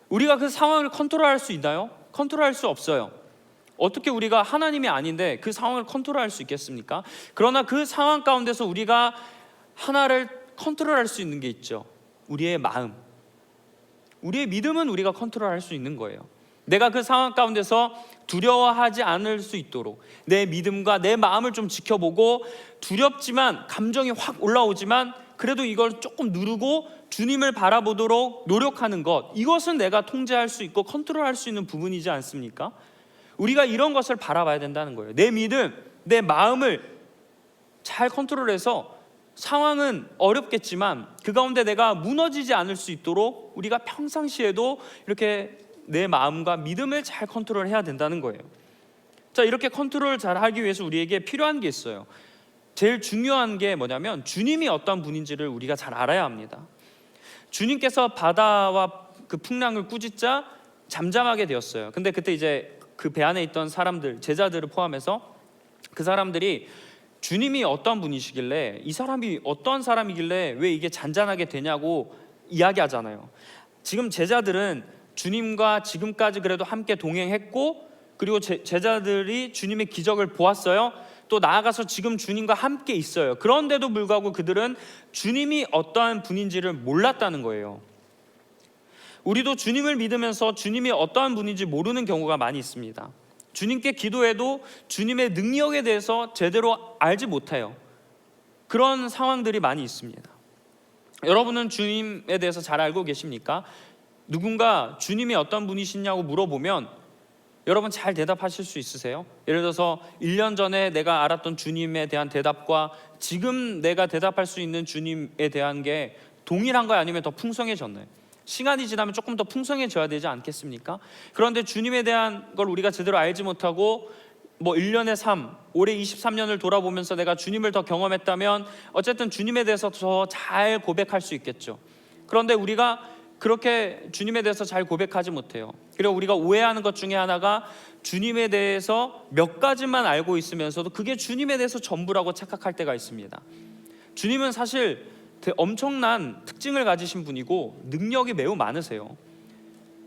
우리가 그 상황을 컨트롤할 수 있나요? 컨트롤할 수 없어요. 어떻게 우리가 하나님이 아닌데 그 상황을 컨트롤할 수 있겠습니까? 그러나 그 상황 가운데서 우리가 하나를 컨트롤할 수 있는 게 있죠. 우리의 마음. 우리의 믿음은 우리가 컨트롤할 수 있는 거예요. 내가 그 상황 가운데서 두려워하지 않을 수 있도록 내 믿음과 내 마음을 좀 지켜보고, 두렵지만 감정이 확 올라오지만 그래도 이걸 조금 누르고 주님을 바라보도록 노력하는 것, 이것은 내가 통제할 수 있고 컨트롤할 수 있는 부분이지 않습니까? 우리가 이런 것을 바라봐야 된다는 거예요. 내 믿음, 내 마음을 잘 컨트롤해서 상황은 어렵겠지만 그 가운데 내가 무너지지 않을 수 있도록 우리가 평상시에도 이렇게 내 마음과 믿음을 잘 컨트롤해야 된다는 거예요. 자, 이렇게 컨트롤 잘 하기 위해서 우리에게 필요한 게 있어요. 제일 중요한 게 뭐냐면, 주님이 어떤 분인지를 우리가 잘 알아야 합니다. 주님께서 바다와 그 풍랑을 꾸짖자 잠잠하게 되었어요. 근데 그때 이제 그 배 안에 있던 사람들, 제자들을 포함해서 그 사람들이 주님이 어떤 분이시길래, 이 사람이 어떤 사람이길래 왜 이게 잔잔하게 되냐고 이야기하잖아요. 지금 제자들은 주님과 지금까지 그래도 함께 동행했고, 그리고 제자들이 주님의 기적을 보았어요. 또 나아가서 지금 주님과 함께 있어요. 그런데도 불구하고 그들은 주님이 어떠한 분인지를 몰랐다는 거예요. 우리도 주님을 믿으면서 주님이 어떠한 분인지 모르는 경우가 많이 있습니다. 주님께 기도해도 주님의 능력에 대해서 제대로 알지 못해요. 그런 상황들이 많이 있습니다. 여러분은 주님에 대해서 잘 알고 계십니까? 누군가 주님이 어떤 분이시냐고 물어보면 여러분 잘 대답하실 수 있으세요? 예를 들어서 1년 전에 내가 알았던 주님에 대한 대답과 지금 내가 대답할 수 있는 주님에 대한 게 동일한가요? 아니면 더 풍성해졌나요? 시간이 지나면 조금 더 풍성해져야 되지 않겠습니까? 그런데 주님에 대한 걸 우리가 제대로 알지 못하고 1년의 삶, 올해 23년을 돌아보면서 내가 주님을 더 경험했다면 어쨌든 주님에 대해서 더 잘 고백할 수 있겠죠. 그런데 우리가 그렇게 주님에 대해서 잘 고백하지 못해요. 그리고 우리가 오해하는 것 중에 하나가 주님에 대해서 몇 가지만 알고 있으면서도 그게 주님에 대해서 전부라고 착각할 때가 있습니다. 주님은 사실 엄청난 특징을 가지신 분이고 능력이 매우 많으세요.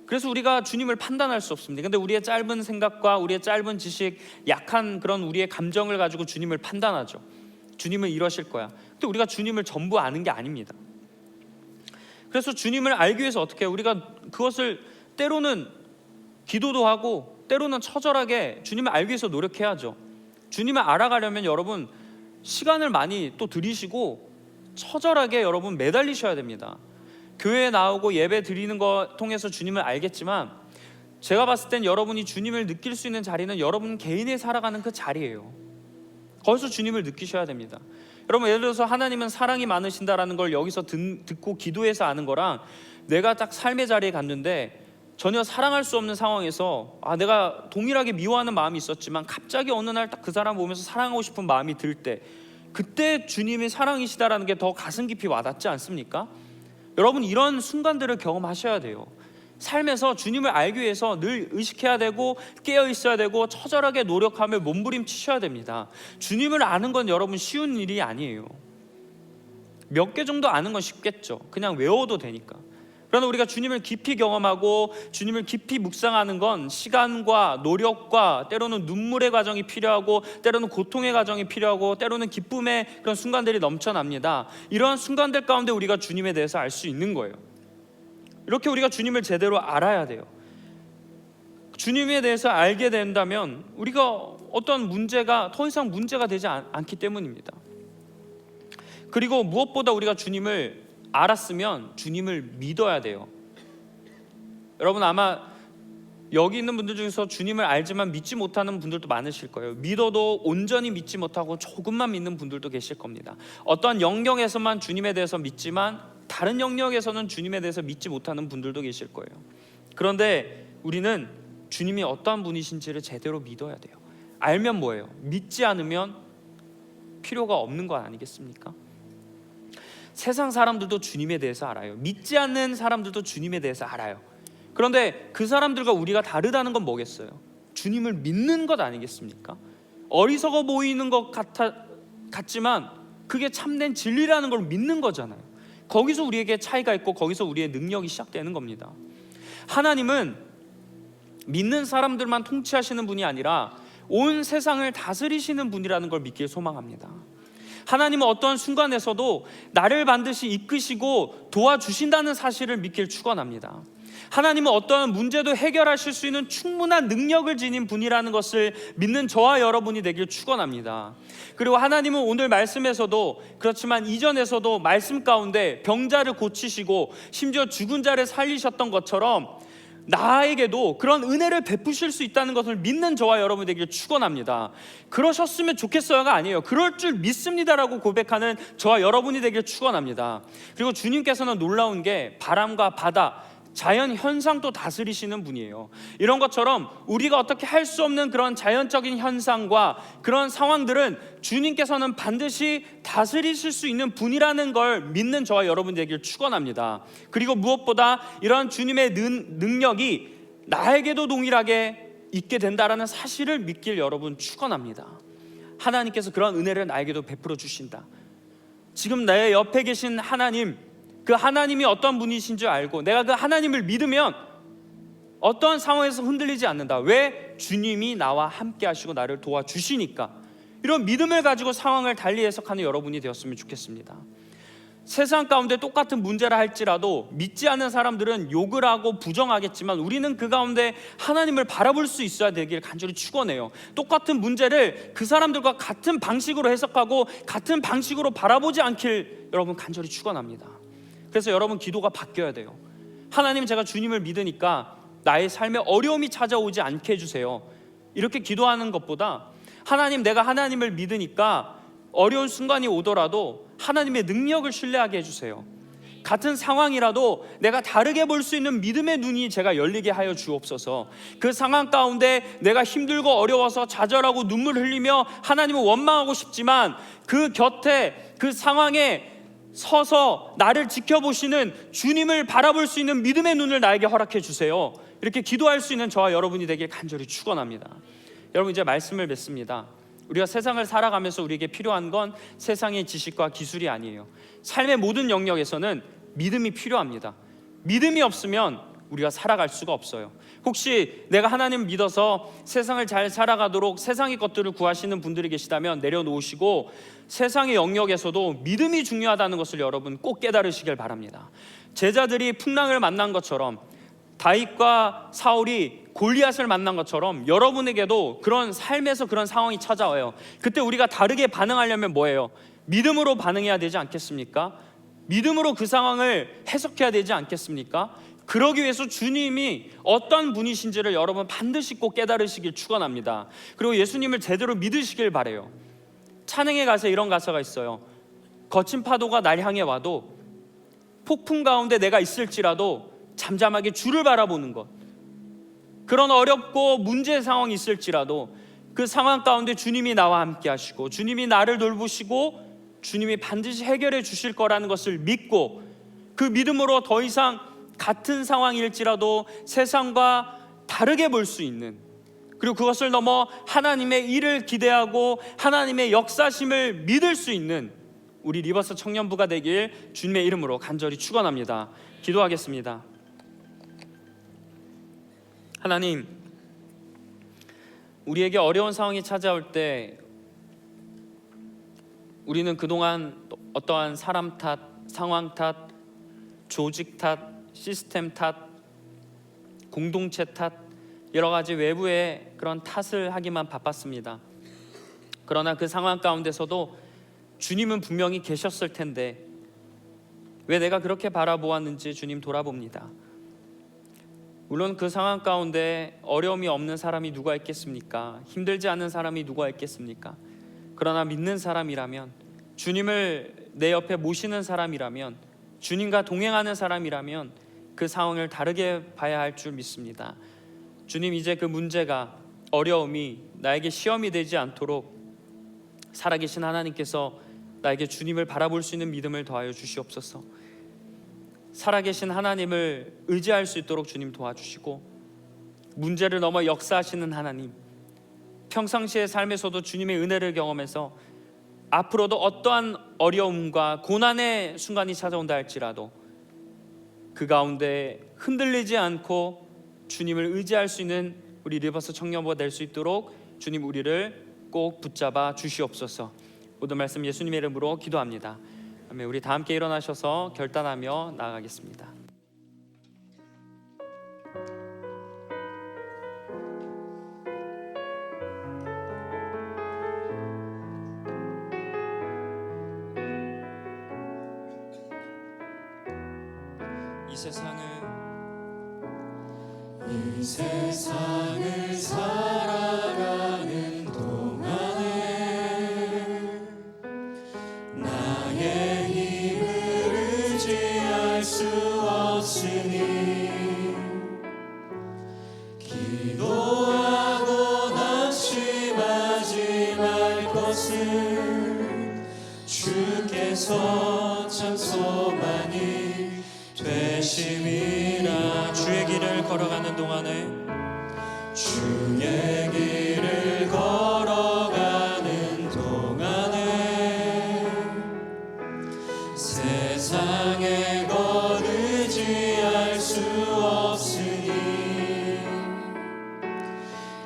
그래서 우리가 주님을 판단할 수 없습니다. 근데 우리의 짧은 생각과 우리의 짧은 지식, 약한 그런 우리의 감정을 가지고 주님을 판단하죠. 주님은 이러실 거야. 근데 우리가 주님을 전부 아는 게 아닙니다. 그래서 주님을 알기 위해서 어떻게 해요? 우리가 그것을 때로는 기도도 하고 때로는 처절하게 주님을 알기 위해서 노력해야죠. 주님을 알아가려면 여러분 시간을 많이 또 들이시고 처절하게 여러분 매달리셔야 됩니다. 교회에 나오고 예배 드리는 거 통해서 주님을 알겠지만 제가 봤을 땐 여러분이 주님을 느낄 수 있는 자리는 여러분 개인이 살아가는 그 자리예요. 거기서 주님을 느끼셔야 됩니다. 여러분, 예를 들어서 하나님은 사랑이 많으신다라는 걸 여기서 듣고 기도해서 아는 거랑, 내가 딱 삶의 자리에 갔는데 전혀 사랑할 수 없는 상황에서 내가 동일하게 미워하는 마음이 있었지만 갑자기 어느 날 딱 그 사람 보면서 사랑하고 싶은 마음이 들 때, 그때 주님이 사랑이시다라는 게 더 가슴 깊이 와닿지 않습니까? 여러분, 이런 순간들을 경험하셔야 돼요. 삶에서 주님을 알기 위해서 늘 의식해야 되고 깨어 있어야 되고 처절하게 노력하며 몸부림치셔야 됩니다. 주님을 아는 건 여러분 쉬운 일이 아니에요. 몇 개 정도 아는 건 쉽겠죠. 그냥 외워도 되니까. 그러나 우리가 주님을 깊이 경험하고 주님을 깊이 묵상하는 건 시간과 노력과 때로는 눈물의 과정이 필요하고, 때로는 고통의 과정이 필요하고, 때로는 기쁨의 그런 순간들이 넘쳐납니다. 이러한 순간들 가운데 우리가 주님에 대해서 알 수 있는 거예요. 이렇게 우리가 주님을 제대로 알아야 돼요. 주님에 대해서 알게 된다면 우리가 어떤 문제가 더 이상 문제가 되지 않기 때문입니다. 그리고 무엇보다 우리가 주님을 알았으면 주님을 믿어야 돼요. 여러분, 아마 여기 있는 분들 중에서 주님을 알지만 믿지 못하는 분들도 많으실 거예요. 믿어도 온전히 믿지 못하고 조금만 믿는 분들도 계실 겁니다. 어떤 영역에서만 주님에 대해서 믿지만 다른 영역에서는 주님에 대해서 믿지 못하는 분들도 계실 거예요. 그런데 우리는 주님이 어떠한 분이신지를 제대로 믿어야 돼요. 알면 뭐예요? 믿지 않으면 필요가 없는 거 아니겠습니까? 세상 사람들도 주님에 대해서 알아요. 믿지 않는 사람들도 주님에 대해서 알아요. 그런데 그 사람들과 우리가 다르다는 건 뭐겠어요? 주님을 믿는 것 아니겠습니까? 어리석어 보이는 것 같지만 그게 참된 진리라는 걸 믿는 거잖아요. 거기서 우리에게 차이가 있고 거기서 우리의 능력이 시작되는 겁니다. 하나님은 믿는 사람들만 통치하시는 분이 아니라 온 세상을 다스리시는 분이라는 걸 믿길 소망합니다. 하나님은 어떤 순간에서도 나를 반드시 이끄시고 도와주신다는 사실을 믿길 축원합니다. 하나님은 어떤 문제도 해결하실 수 있는 충분한 능력을 지닌 분이라는 것을 믿는 저와 여러분이 되길 축원합니다. 그리고 하나님은 오늘 말씀에서도 그렇지만 이전에서도 말씀 가운데 병자를 고치시고 심지어 죽은 자를 살리셨던 것처럼 나에게도 그런 은혜를 베푸실 수 있다는 것을 믿는 저와 여러분 되길 축원합니다. 그러셨으면 좋겠어요가 아니에요. 그럴 줄 믿습니다라고 고백하는 저와 여러분이 되길 축원합니다. 그리고 주님께서는 놀라운 게 바람과 바다, 자연 현상도 다스리시는 분이에요. 이런 것처럼 우리가 어떻게 할 수 없는 그런 자연적인 현상과 그런 상황들은 주님께서는 반드시 다스리실 수 있는 분이라는 걸 믿는 저와 여러분 되길 축원합니다. 그리고 무엇보다 이런 주님의 능력이 나에게도 동일하게 있게 된다라는 사실을 믿길 여러분 축원합니다. 하나님께서 그런 은혜를 나에게도 베풀어 주신다. 지금 내 옆에 계신 하나님, 그 하나님이 어떤 분이신 줄 알고 내가 그 하나님을 믿으면 어떠한 상황에서 흔들리지 않는다. 왜? 주님이 나와 함께 하시고 나를 도와주시니까. 이런 믿음을 가지고 상황을 달리 해석하는 여러분이 되었으면 좋겠습니다. 세상 가운데 똑같은 문제라 할지라도 믿지 않는 사람들은 욕을 하고 부정하겠지만 우리는 그 가운데 하나님을 바라볼 수 있어야 되길 간절히 축원해요. 똑같은 문제를 그 사람들과 같은 방식으로 해석하고 같은 방식으로 바라보지 않길 여러분 간절히 축원합니다. 그래서 여러분 기도가 바뀌어야 돼요. 하나님, 제가 주님을 믿으니까 나의 삶에 어려움이 찾아오지 않게 해주세요. 이렇게 기도하는 것보다 하나님, 내가 하나님을 믿으니까 어려운 순간이 오더라도 하나님의 능력을 신뢰하게 해주세요. 같은 상황이라도 내가 다르게 볼 수 있는 믿음의 눈이 제가 열리게 하여 주옵소서. 그 상황 가운데 내가 힘들고 어려워서 좌절하고 눈물 흘리며 하나님을 원망하고 싶지만 그 곁에 그 상황에 서서 나를 지켜보시는 주님을 바라볼 수 있는 믿음의 눈을 나에게 허락해 주세요. 이렇게 기도할 수 있는 저와 여러분이 되길 간절히 축원합니다. 여러분, 이제 말씀을 맺습니다. 우리가 세상을 살아가면서 우리에게 필요한 건 세상의 지식과 기술이 아니에요. 삶의 모든 영역에서는 믿음이 필요합니다. 믿음이 없으면 우리가 살아갈 수가 없어요. 혹시 내가 하나님을 믿어서 세상을 잘 살아가도록 세상의 것들을 구하시는 분들이 계시다면 내려놓으시고 세상의 영역에서도 믿음이 중요하다는 것을 여러분 꼭 깨달으시길 바랍니다. 제자들이 풍랑을 만난 것처럼, 다윗과 사울이 골리앗을 만난 것처럼 여러분에게도 그런 삶에서 그런 상황이 찾아와요. 그때 우리가 다르게 반응하려면 뭐예요? 믿음으로 반응해야 되지 않겠습니까? 믿음으로 그 상황을 해석해야 되지 않겠습니까? 그러기 위해서 주님이 어떤 분이신지를 여러분 반드시 꼭 깨달으시길 축원합니다. 그리고 예수님을 제대로 믿으시길 바래요. 찬양의 가사에 이런 가사가 있어요. 거친 파도가 날 향해 와도, 폭풍 가운데 내가 있을지라도 잠잠하게 주를 바라보는 것, 그런 어렵고 문제 상황이 있을지라도 그 상황 가운데 주님이 나와 함께 하시고 주님이 나를 돌보시고 주님이 반드시 해결해 주실 거라는 것을 믿고, 그 믿음으로 더 이상 같은 상황일지라도 세상과 다르게 볼 수 있는, 그리고 그것을 넘어 하나님의 일을 기대하고 하나님의 역사심을 믿을 수 있는 우리 리버스 청년부가 되길 주님의 이름으로 간절히 축원합니다. 기도하겠습니다. 하나님, 우리에게 어려운 상황이 찾아올 때 우리는 그동안 어떠한 사람 탓, 상황 탓, 조직 탓, 시스템 탓, 공동체 탓, 여러 가지 외부의 그런 탓을 하기만 바빴습니다. 그러나 그 상황 가운데서도 주님은 분명히 계셨을 텐데 왜 내가 그렇게 바라보았는지 주님 돌아봅니다. 물론 그 상황 가운데 어려움이 없는 사람이 누가 있겠습니까? 힘들지 않은 사람이 누가 있겠습니까? 그러나 믿는 사람이라면, 주님을 내 옆에 모시는 사람이라면, 주님과 동행하는 사람이라면 그 상황을 다르게 봐야 할 줄 믿습니다. 주님, 이제 그 문제가, 어려움이 나에게 시험이 되지 않도록 살아계신 하나님께서 나에게 주님을 바라볼 수 있는 믿음을 더하여 주시옵소서. 살아계신 하나님을 의지할 수 있도록 주님 도와주시고, 문제를 넘어 역사하시는 하나님, 평상시의 삶에서도 주님의 은혜를 경험해서 앞으로도 어떠한 어려움과 고난의 순간이 찾아온다 할지라도 그 가운데 흔들리지 않고 주님을 의지할 수 있는 우리 리버스 청년부가 될 수 있도록 주님 우리를 꼭 붙잡아 주시옵소서. 모든 말씀 예수님의 이름으로 기도합니다. 아멘. 우리 다 함께 일어나셔서 결단하며 나아가겠습니다. 이 세상을 살아가는 동안에 나의 힘을 의지할 수 없으니 기도하고 낙심하지 말 것을 주께서 참 소망이 되심이라. 주의 길을 걸어가는 동안에, 주의 길을 걸어가는 동안에 세상의 것 의지할 수 없으니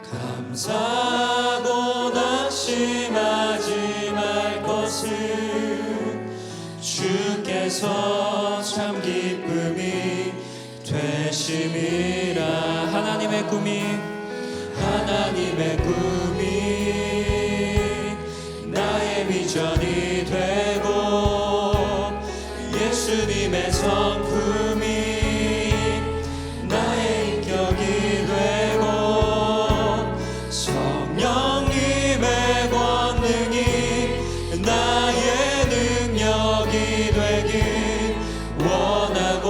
감사하고 낙심하지 말 것을 주께서 참 기쁨이 되심이라. 하나님의 꿈이 나의 비전이 되고 예수님의 성품이 나의 인격이 되고 성령님의 권능이 나의 능력이 되길 원하고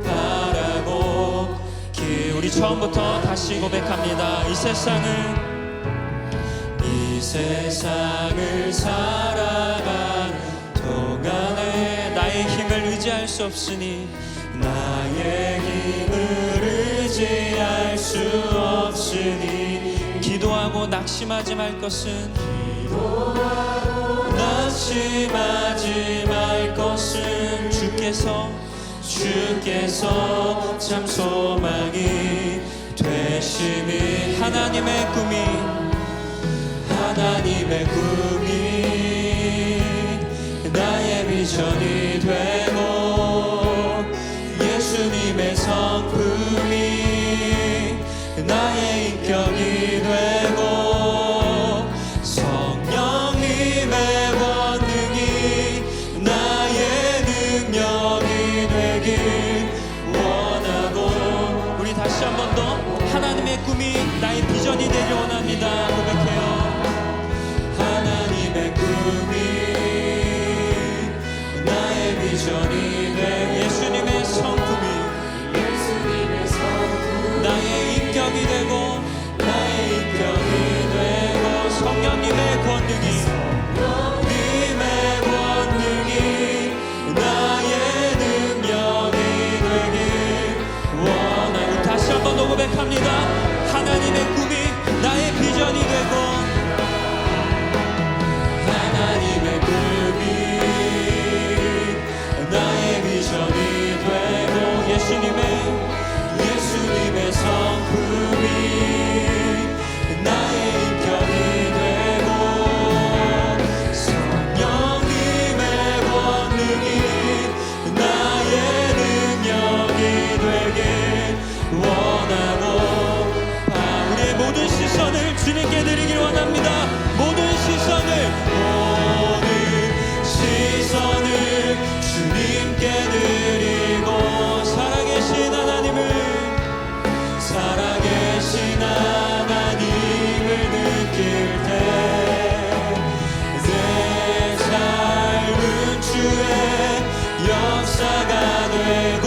바라고. 우리 처음부터 다시 고백합니다. 이 세상을 살아가는 동안에 나의 힘을 의지할 수 없으니 기도하고 낙심하지 말 것은 주께서 참 소망이 되심이. 하나님의 꿈이 나의 비전이 되고 예수님의 성품이 나의 인격이 되고 성령님의 권능이 나의 능력이 되길 원하고. 우리 다시 한 번 더 하나님의 꿈이 나의 비전이 되길 원합니다. 고백해요. 하나님의 꿈이 고백합니다. 하나님의 꿈이 나의 비전이 되고 하나님의 꿈이 나의 비전이 되고 예수님의 성품이 나의 인격이 되고 성령님의 권능이 나의 능력이 되길 원하고 우리의 모든 시선을 주님께 드리길 원합니다. 모든 시선을 주님께 드리고 살아계신 하나님을 느낄 때 내 삶은 주의 역사가 되고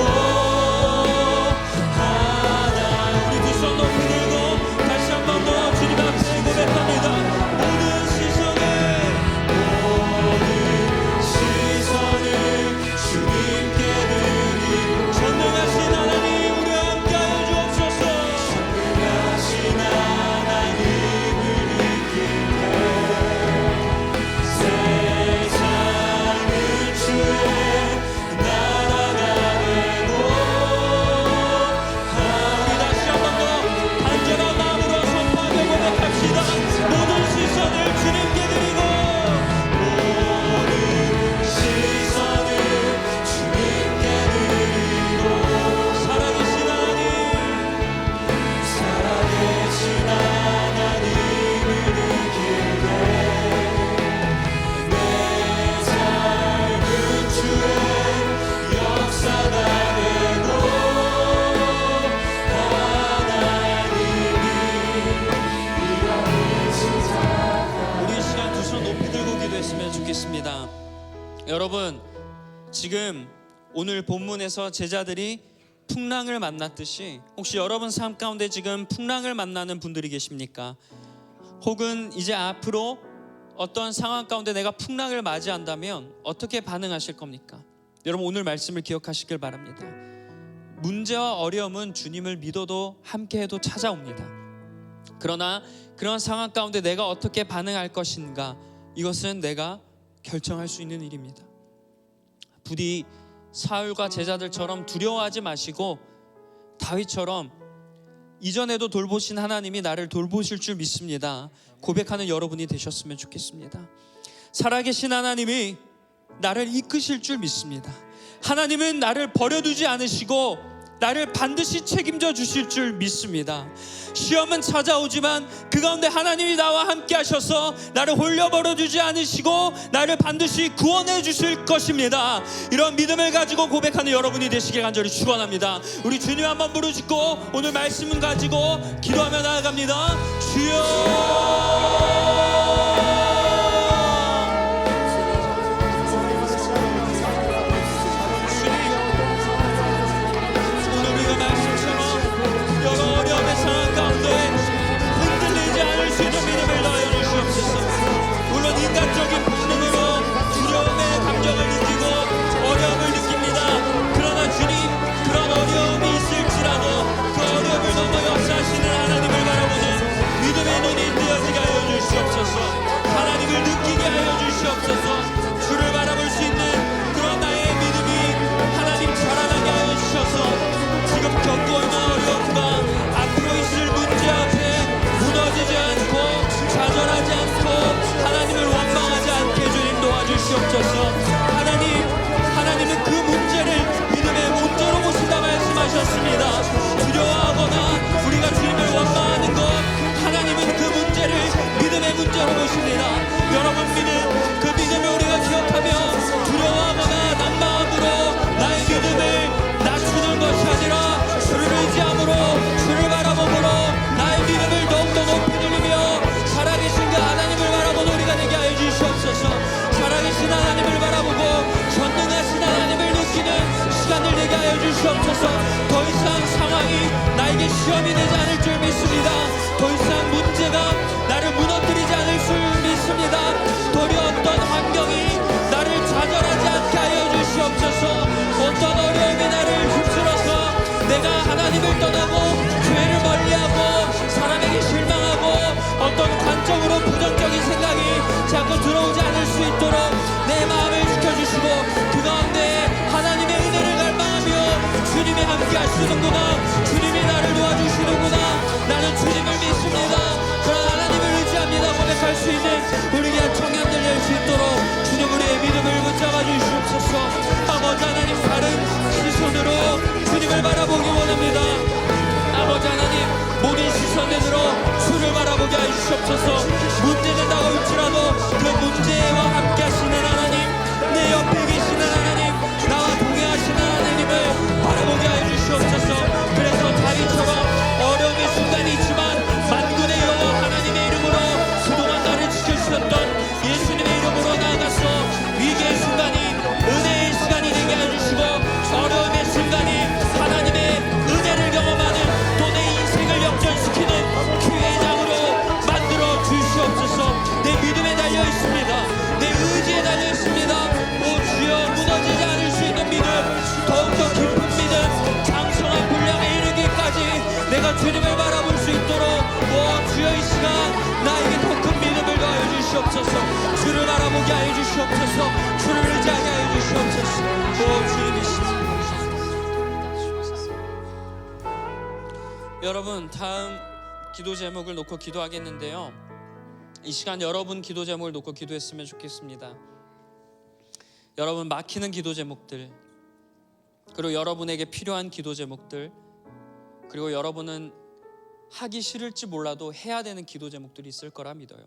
여러분, 지금 오늘 본문에서 제자들이 풍랑을 만났듯이 혹시 여러분 삶 가운데 지금 풍랑을 만나는 분들이 계십니까? 혹은 이제 앞으로 어떤 상황 가운데 내가 풍랑을 맞이한다면 어떻게 반응하실 겁니까? 여러분, 오늘 말씀을 기억하시길 바랍니다. 문제와 어려움은 주님을 믿어도 함께해도 찾아옵니다. 그러나 그런 상황 가운데 내가 어떻게 반응할 것인가, 이것은 내가 결정할 수 있는 일입니다. 부디 사울과 제자들처럼 두려워하지 마시고 다윗처럼 이전에도 돌보신 하나님이 나를 돌보실 줄 믿습니다, 고백하는 여러분이 되셨으면 좋겠습니다. 살아계신 하나님이 나를 이끄실 줄 믿습니다. 하나님은 나를 버려두지 않으시고 나를 반드시 책임져 주실 줄 믿습니다. 시험은 찾아오지만 그 가운데 하나님이 나와 함께 하셔서 나를 홀려버려 두지 않으시고 나를 반드시 구원해 주실 것입니다. 이런 믿음을 가지고 고백하는 여러분이 되시길 간절히 축원합니다. 우리 주님 한번 부르짖고 오늘 말씀을 가지고 기도하며 나아갑니다. 주여, 인간적인 본능으로 두려움의 감정을 느끼고 어려움을 느낍니다. 그러나 주님, 그런 어려움이 있을지라도 그 어려움을 넘어 역사하시는 하나님을 바라보는 믿음의 눈이 뜨여지게 하여 주시옵소서. 하나님을 느끼게 하여 주시옵소서. 주를 바라볼 수 있는 그런 나의 믿음이 하나님 자라나게 하여 주셔서 지금 겪고 있는 어려움과 앞으로 있을 문제 앞에 무너지지 않고 좌절하지 않고 하나님을 원망하지 않게 주님 도와주시옵소서. 하나님은 그 문제를 믿음의 문제로 보신다 말씀하셨습니다. 두려워하거나 우리가 주님을 원망하는 것, 하나님은 그 문제를 믿음의 문제로 보십니다. 여러분, 그 믿음을 우리가 기억하며 두려워하거나 난마음으로 나의 믿음을 낮추는 것이 아니라 주를 의지함으로, 주를 바라봄으로 나의 믿음을 더욱더 높이 들리며 살아계신 그 하나님을 바라보는 우리가 되게 하여 주시옵소서. 살아계신 하나님을 바라보고 전능하신 하나님을 느끼는 시간을 되게 하여 주시옵소서. 더 이상 상황이 나에게 시험이 되지 않을 줄 믿습니다. 더 이상 문제가 나를 무너뜨리지 않을 줄 믿습니다. 도와주시는구나. 주님이 나를 도와주시는구나. 나는 주님을 믿습니다. 그런 하나님을 의지합니다 고백할 수 있는 우리 귀한 청년들 될 수 있도록 주님 우리의 믿음을 붙잡아 주시옵소서. 아버지 하나님, 다른 시선으로 주님을 바라보기 원합니다. 아버지 하나님, 모든 시선으로 주를 바라보게 하여 주시옵소서. 문제는 다가올지라도 그 문제와 함께 하시는 하나님, 내 옆에 계시는 하나님, 나와 동행하시는 하나님을 바라보게 하여 주시옵소서. 그래서 다윗처럼 어려움의 순간이 있지만 만군의 여호와 하나님의 이름으로 그동안 나를 지켜주셨던 예수님의 이름으로 나아가서 위기의 순간이 은혜의 시간이 되게 해주시고 어려움의 순간이 하나님의 은혜를 경험하는 또 내 인생을 역전시키는 기회의 장으로 만들어 주시옵소서. 내 믿음에 달려 있습니다. 내 의지에 달려 있습니다. 오 주여, 무너지지 않을 수 있는 믿음, 더욱더 깊은 믿음, 장성한 분량에 이르기까지 내가 주님을 바라볼 수 있도록 오 주여, 이 시간 나에게 더 큰 믿음을 더하여 주시옵소서. 주를 바라보게 하여 주시옵소서. 주를 의지하게 하여 주시옵소서. 오 주님이시여. 여러분, 다음 기도 제목을 놓고 기도하겠는데요, 이 시간 여러분 기도 제목을 놓고 기도했으면 좋겠습니다. 여러분 막히는 기도 제목들, 그리고 여러분에게 필요한 기도 제목들, 그리고 여러분은 하기 싫을지 몰라도 해야 되는 기도 제목들이 있을 거라 믿어요.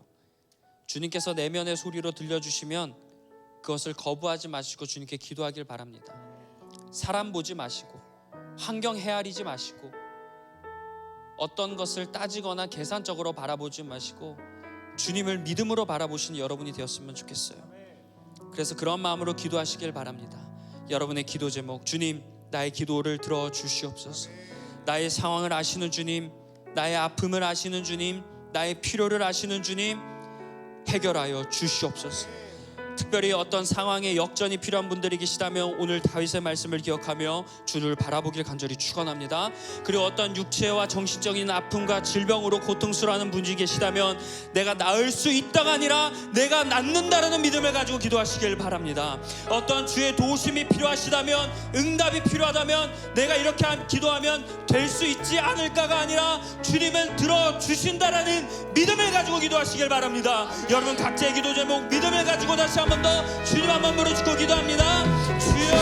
주님께서 내면의 소리로 들려주시면 그것을 거부하지 마시고 주님께 기도하길 바랍니다. 사람 보지 마시고 환경 헤아리지 마시고 어떤 것을 따지거나 계산적으로 바라보지 마시고 주님을 믿음으로 바라보시는 여러분이 되었으면 좋겠어요. 그래서 그런 마음으로 기도하시길 바랍니다. 여러분의 기도 제목, 주님 나의 기도를 들어주시옵소서. 나의 상황을 아시는 주님, 나의 아픔을 아시는 주님, 나의 필요를 아시는 주님, 해결하여 주시옵소서. 특별히 어떤 상황에 역전이 필요한 분들이 계시다면 오늘 다윗의 말씀을 기억하며 주를 바라보길 간절히 축원합니다. 그리고 어떤 육체와 정신적인 아픔과 질병으로 고통스러워하는 분이 계시다면 내가 나을 수 있다가 아니라 내가 낫는다라는 믿음을 가지고 기도하시길 바랍니다. 어떤 주의 도우심이 필요하시다면, 응답이 필요하다면 내가 이렇게 기도하면 될 수 있지 않을까가 아니라 주님은 들어주신다라는 믿음을 가지고 기도하시길 바랍니다. 여러분 각자의 기도 제목 믿음을 가지고 다시 한 번 더 주님 한번 부르짖고 기도합니다. 주여,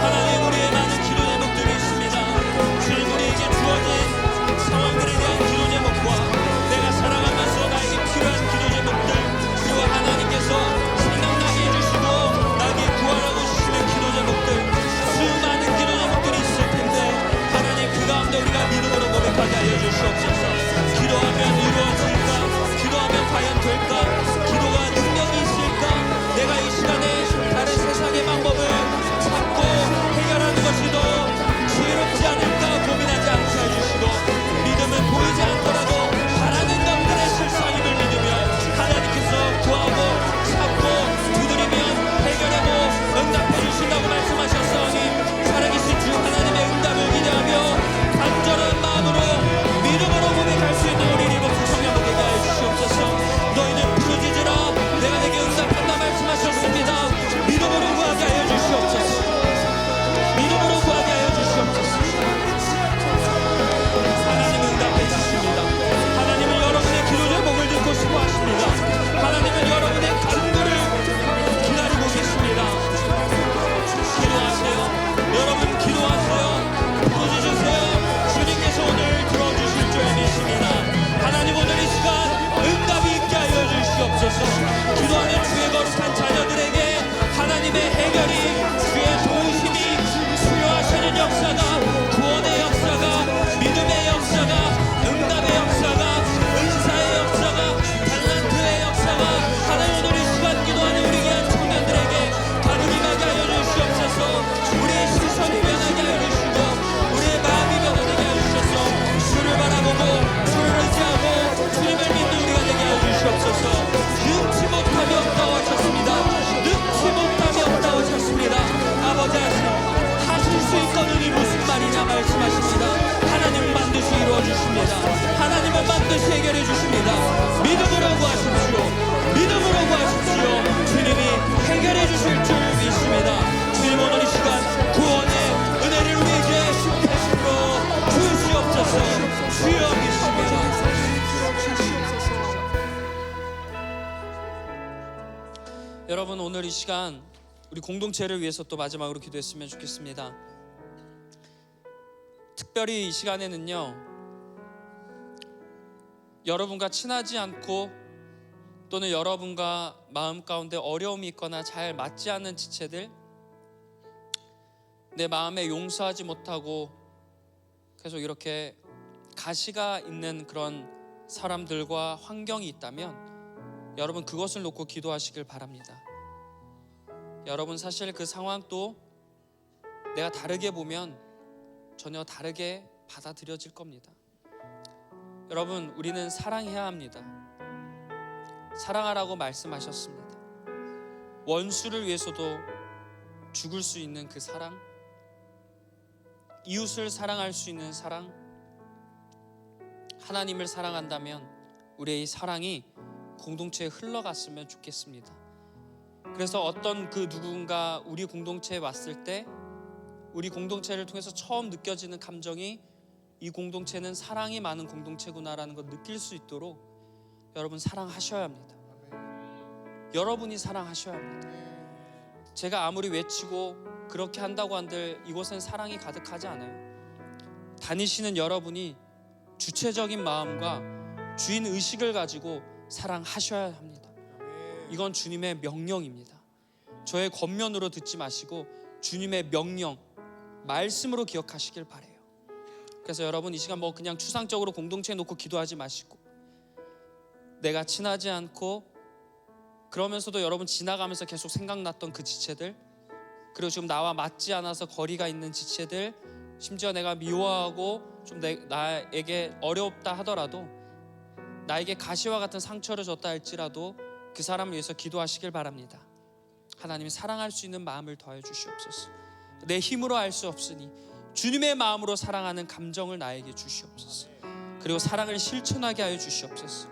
하나님, 우리의 많은 기도 제목들이 있습니다. 주님, 우리에게 주어진 상황들에 대한 기도 제목과 내가 살아가면서 나에게 필요한 기도 제목들, 그리고 하나님께서 생각나게 해주시고 나에게 구하라고 주시는 기도 제목들, 수많은 기도 제목들이 있을 텐데 하나님, 그 가운데 우리가 믿음으로 고백하게 하여 주시옵소서. 기도하면 이루어질까? 기도하면 과연 될까? 기도가 능력이 있을까? 내가 이 시간에 다른 세상의 방법을 찾고 해결하는 것이 더 지혜롭지 않을까 고민하지 않게 해주시고, 믿음은 보이지 않더라도 바라는 것들의 실상임을 믿으며 하나님께서 구하고 찾고 두드리면 해결하고 응답해 주신다고 말씀하셨사오니 살아계신 주 하나님의 응답을 기대하며 간절한 마음으로 믿음으로 고백할 수 있는 우리 리버풀 성령에게 하여 주시옵소서. 너희는 부르짖으라 내가 내게 응답한다 말씀하셨습니다. 믿음으로 구하게 하여 주시옵소서. 믿음으로 구하게 하여 주시옵소서. 하나님은 응답해 주십니다. 하나님은 여러분의 기도 제목을 듣고 싶어 하십니다. 하나님은 여러분의 간구를 기다리고 계십니다. 기도하세요. 여러분 기도하세요. 부르짖으세요. 주님께서 오늘 들어주실 줄 믿습니다. 하나님, 오늘 이 시간 응답이 있게 하여 주시옵소서. 기도하는 주의 거룩한 자녀들에게 하나님의 해결이, 주의 도우심이 수요하시는 역사가, 구원의 역사가, 믿음의 역사가, 응답의 역사가, 은사의 역사가, 달란트의 역사가 하나님, 오늘 이 시간 기도하는 우리 귀한 청년들에게 가득히 가게 하여 주시옵소서. 우리의 시선이 변하게 하여 주시고 우리의 마음이 변하게 하여 주셔서 주를 바라보고 주를 의지하고 주님을 믿는 우리가 되게 하여 주시옵소서. 능치 못함이 없다고 하셨습니다. 능치 못함이 없다고 하셨습니다. 아버지, 하실 수 있거든이 무슨 말이냐 말씀하십니다. 하나님은 반드시 이루어 주십니다. 하나님은 반드시 해결해 주십니다. 믿음으로 구하십시오. 믿음으로 구하십시오. 주님이 해결해 주실 줄 믿습니다. 오늘 이 시간 우리 공동체를 위해서 또 마지막으로 기도했으면 좋겠습니다. 특별히 이 시간에는요, 여러분과 친하지 않고 또는 여러분과 마음 가운데 어려움이 있거나 잘 맞지 않는 지체들, 내 마음에 용서하지 못하고 계속 이렇게 가시가 있는 그런 사람들과 환경이 있다면 여러분 그것을 놓고 기도하시길 바랍니다. 여러분 사실 그 상황도 내가 다르게 보면 전혀 다르게 받아들여질 겁니다. 여러분, 우리는 사랑해야 합니다. 사랑하라고 말씀하셨습니다. 원수를 위해서도 죽을 수 있는 그 사랑, 이웃을 사랑할 수 있는 사랑, 하나님을 사랑한다면 우리의 이 사랑이 공동체에 흘러갔으면 좋겠습니다. 그래서 어떤 그 누군가 우리 공동체에 왔을 때 우리 공동체를 통해서 처음 느껴지는 감정이 이 공동체는 사랑이 많은 공동체구나라는 걸 느낄 수 있도록 여러분 사랑하셔야 합니다. 여러분이 사랑하셔야 합니다. 제가 아무리 외치고 그렇게 한다고 한들 이곳은 사랑이 가득하지 않아요. 다니시는 여러분이 주체적인 마음과 주인 의식을 가지고 사랑하셔야 합니다. 이건 주님의 명령입니다. 저의 권면으로 듣지 마시고 주님의 명령, 말씀으로 기억하시길 바라요. 그래서 여러분 이 시간 그냥 추상적으로 공동체에 놓고 기도하지 마시고, 내가 친하지 않고 그러면서도 여러분 지나가면서 계속 생각났던 그 지체들, 그리고 지금 나와 맞지 않아서 거리가 있는 지체들, 심지어 내가 미워하고 좀 나에게 어렵다 하더라도, 나에게 가시와 같은 상처를 줬다 할지라도 그 사람을 위해서 기도하시길 바랍니다. 하나님이 사랑할 수 있는 마음을 더해 주시옵소서. 내 힘으로 할 수 없으니 주님의 마음으로 사랑하는 감정을 나에게 주시옵소서. 그리고 사랑을 실천하게 하여 주시옵소서.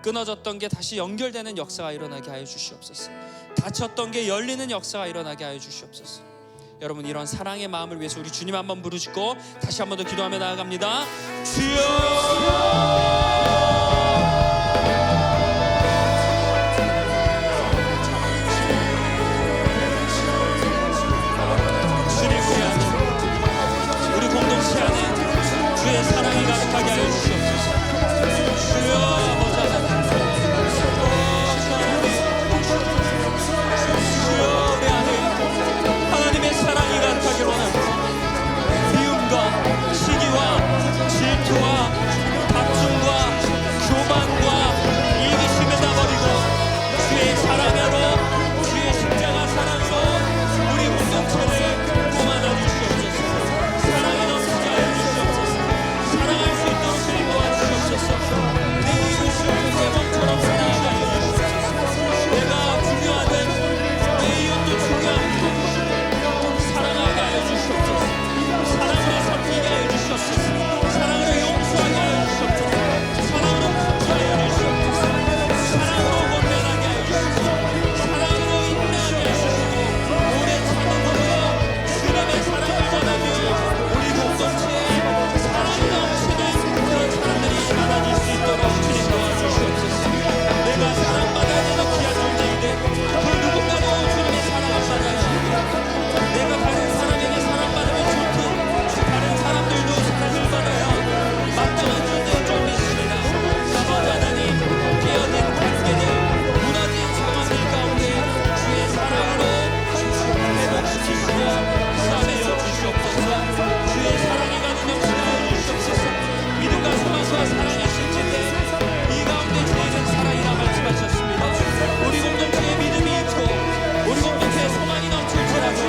끊어졌던 게 다시 연결되는 역사가 일어나게 하여 주시옵소서. 닫혔던 게 열리는 역사가 일어나게 하여 주시옵소서. 여러분 이런 사랑의 마음을 위해서 우리 주님 한번 부르시고 다시 한번 더 기도하며 나아갑니다. 주여! 주의 사랑이 가득하게 하여 주시옵소서. 주여 아버지 하나님, 주여 우리 안에 하나님의 사랑이 가득하기를 원합니다. 미움과 시기와 질투와 다툼과 교만과 이기심을 다 버리고 주의 사랑으로, 주의 십자가 사랑으로 우리 공동체를 꾸며다 주시옵소서. 사랑이 넘치게 하여 주시옵소서. 사랑할 수 있도록 주님 도와주시옵소서. 내 이웃을 내 몸처럼 사랑하게 하여 주시옵소서. 내가 중요하든 내 이웃도 중요하든 사랑하게 하여 주시옵소서. 사랑으로 섬기게 하여 주시옵소서. 사랑으로 용서하게 하여 주시옵소서. 사랑으로 품게 하여 주시옵소서. 사랑으로 권면하게 하여 주시옵소서. 사랑으로 인내하게 하여 주시고 오래 참음으로 주님의 사랑을 전하며 우리 공동체에 사랑이 넘치는 그런 사람들이 많아질 수 있도록 주님 도와주시옵소서. 내가 사랑받아야 되는 귀한 존재인데 그 누군가도 주님의 사랑을 받아야 합니다. 내가 다른 사람에게 사랑받으면 좋든 다른 사람들도 사랑을 받아야 마땅한 존재인 줄 믿습니다. 아버지 하나님, 깨어진 관계들, 무너진 상황들 가운데 주의 사랑으로 회복시키시고 싸매어 주시옵소서. 주의 사랑이 가득 넘치게 하여 주시옵소서. 믿음과 소망과 사랑의 실체인데 이 가운데 저희는 사랑이라 말씀하셨습니다. 우리 공동체에 믿음이 있고 우리 공동체에 소망이 넘칠지라도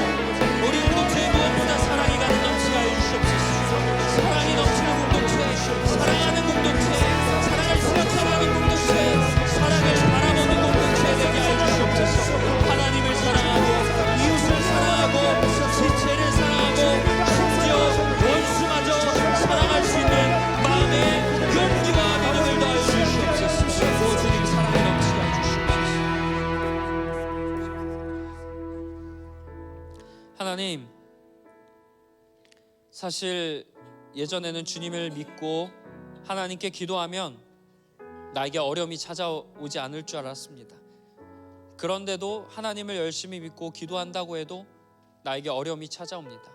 우리 공동체에 무엇보다 사랑이 가득 넘치게 하여 주시옵소서. 사랑이 넘치는 공동체, 사랑하는 공동체, 사랑을 실천하는 공동체, 사랑을 바라보는 공동체 되게 하여 주시옵소서. 하나님을 사랑하고 이웃을 사랑하고 지체를 사랑하고 심지어 원수마저 사랑할 수 있는 마음의 용기와 믿음을 더하여 주시옵소서. 오 주님 사랑을 넘치게 하여 주시옵소서. 하나님, 사실 예전에는 주님을 믿고 하나님께 기도하면 나에게 어려움이 찾아오지 않을 줄 알았습니다. 그런데도 하나님을 열심히 믿고 기도한다고 해도 나에게 어려움이 찾아옵니다.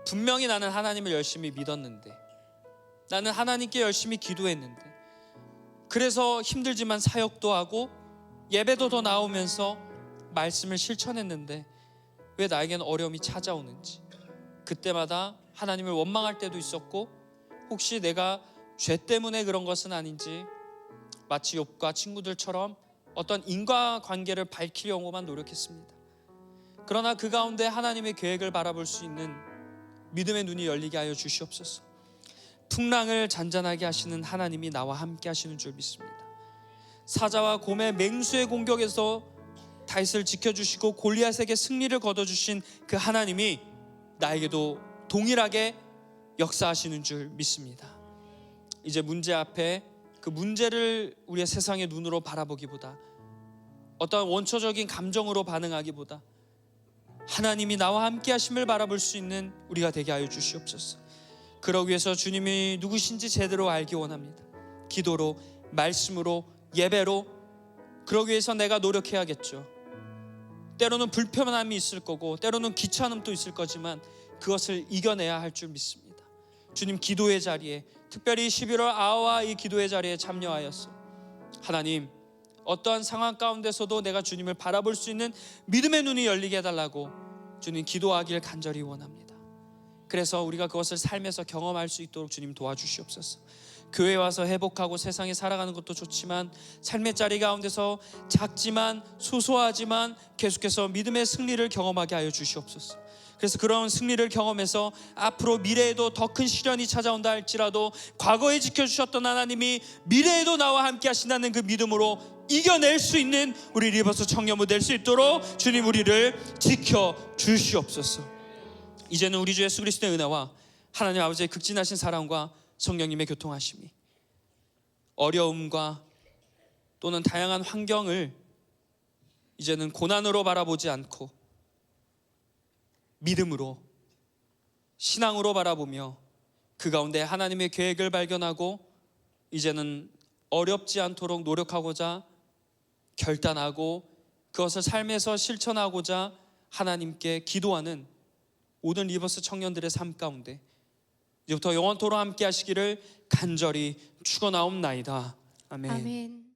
분명히 나는 하나님을 열심히 믿었는데, 나는 하나님께 열심히 기도했는데, 그래서 힘들지만 사역도 하고 예배도 더 나오면서 말씀을 실천했는데 왜 나에게는 어려움이 찾아오는지, 그때마다 하나님을 원망할 때도 있었고, 혹시 내가 죄 때문에 그런 것은 아닌지 마치 욥과 친구들처럼 어떤 인과관계를 밝히려고만 노력했습니다. 그러나 그 가운데 하나님의 계획을 바라볼 수 있는 믿음의 눈이 열리게 하여 주시옵소서. 풍랑을 잔잔하게 하시는 하나님이 나와 함께 하시는 줄 믿습니다. 사자와 곰의 맹수의 공격에서 다윗을 지켜주시고 골리앗에게 승리를 거둬주신 그 하나님이 나에게도 동일하게 역사하시는 줄 믿습니다. 이제 문제 앞에 그 문제를 우리의 세상의 눈으로 바라보기보다, 어떤 원초적인 감정으로 반응하기보다 하나님이 나와 함께 하심을 바라볼 수 있는 우리가 되게 하여 주시옵소서. 그러기 위해서 주님이 누구신지 제대로 알기 원합니다. 기도로, 말씀으로, 예배로. 그러기 위해서 내가 노력해야겠죠. 때로는 불편함이 있을 거고, 때로는 귀찮음도 있을 거지만 그것을 이겨내야 할 줄 믿습니다. 주님, 기도의 자리에, 특별히 11월 아와 이 기도의 자리에 참여하였어 하나님, 어떠한 상황 가운데서도 내가 주님을 바라볼 수 있는 믿음의 눈이 열리게 해달라고 주님 기도하길 간절히 원합니다. 그래서 우리가 그것을 삶에서 경험할 수 있도록 주님 도와주시옵소서. 교회 와서 회복하고 세상에 살아가는 것도 좋지만 삶의 자리 가운데서 작지만 소소하지만 계속해서 믿음의 승리를 경험하게 하여 주시옵소서. 그래서 그런 승리를 경험해서 앞으로 미래에도 더 큰 시련이 찾아온다 할지라도 과거에 지켜주셨던 하나님이 미래에도 나와 함께 하신다는 그 믿음으로 이겨낼 수 있는 우리 리버스 청년부 될 수 있도록 주님 우리를 지켜주시옵소서. 이제는 우리 주 예수 그리스도의 은혜와 하나님 아버지의 극진하신 사랑과 성령님의 교통하심이, 어려움과 또는 다양한 환경을 이제는 고난으로 바라보지 않고 믿음으로, 신앙으로 바라보며 그 가운데 하나님의 계획을 발견하고 이제는 어렵지 않도록 노력하고자 결단하고 그것을 삶에서 실천하고자 하나님께 기도하는 모든 리버스 청년들의 삶 가운데 이제부터 영원토록 함께 하시기를 간절히 축원하옵나이다. 아멘. 아멘.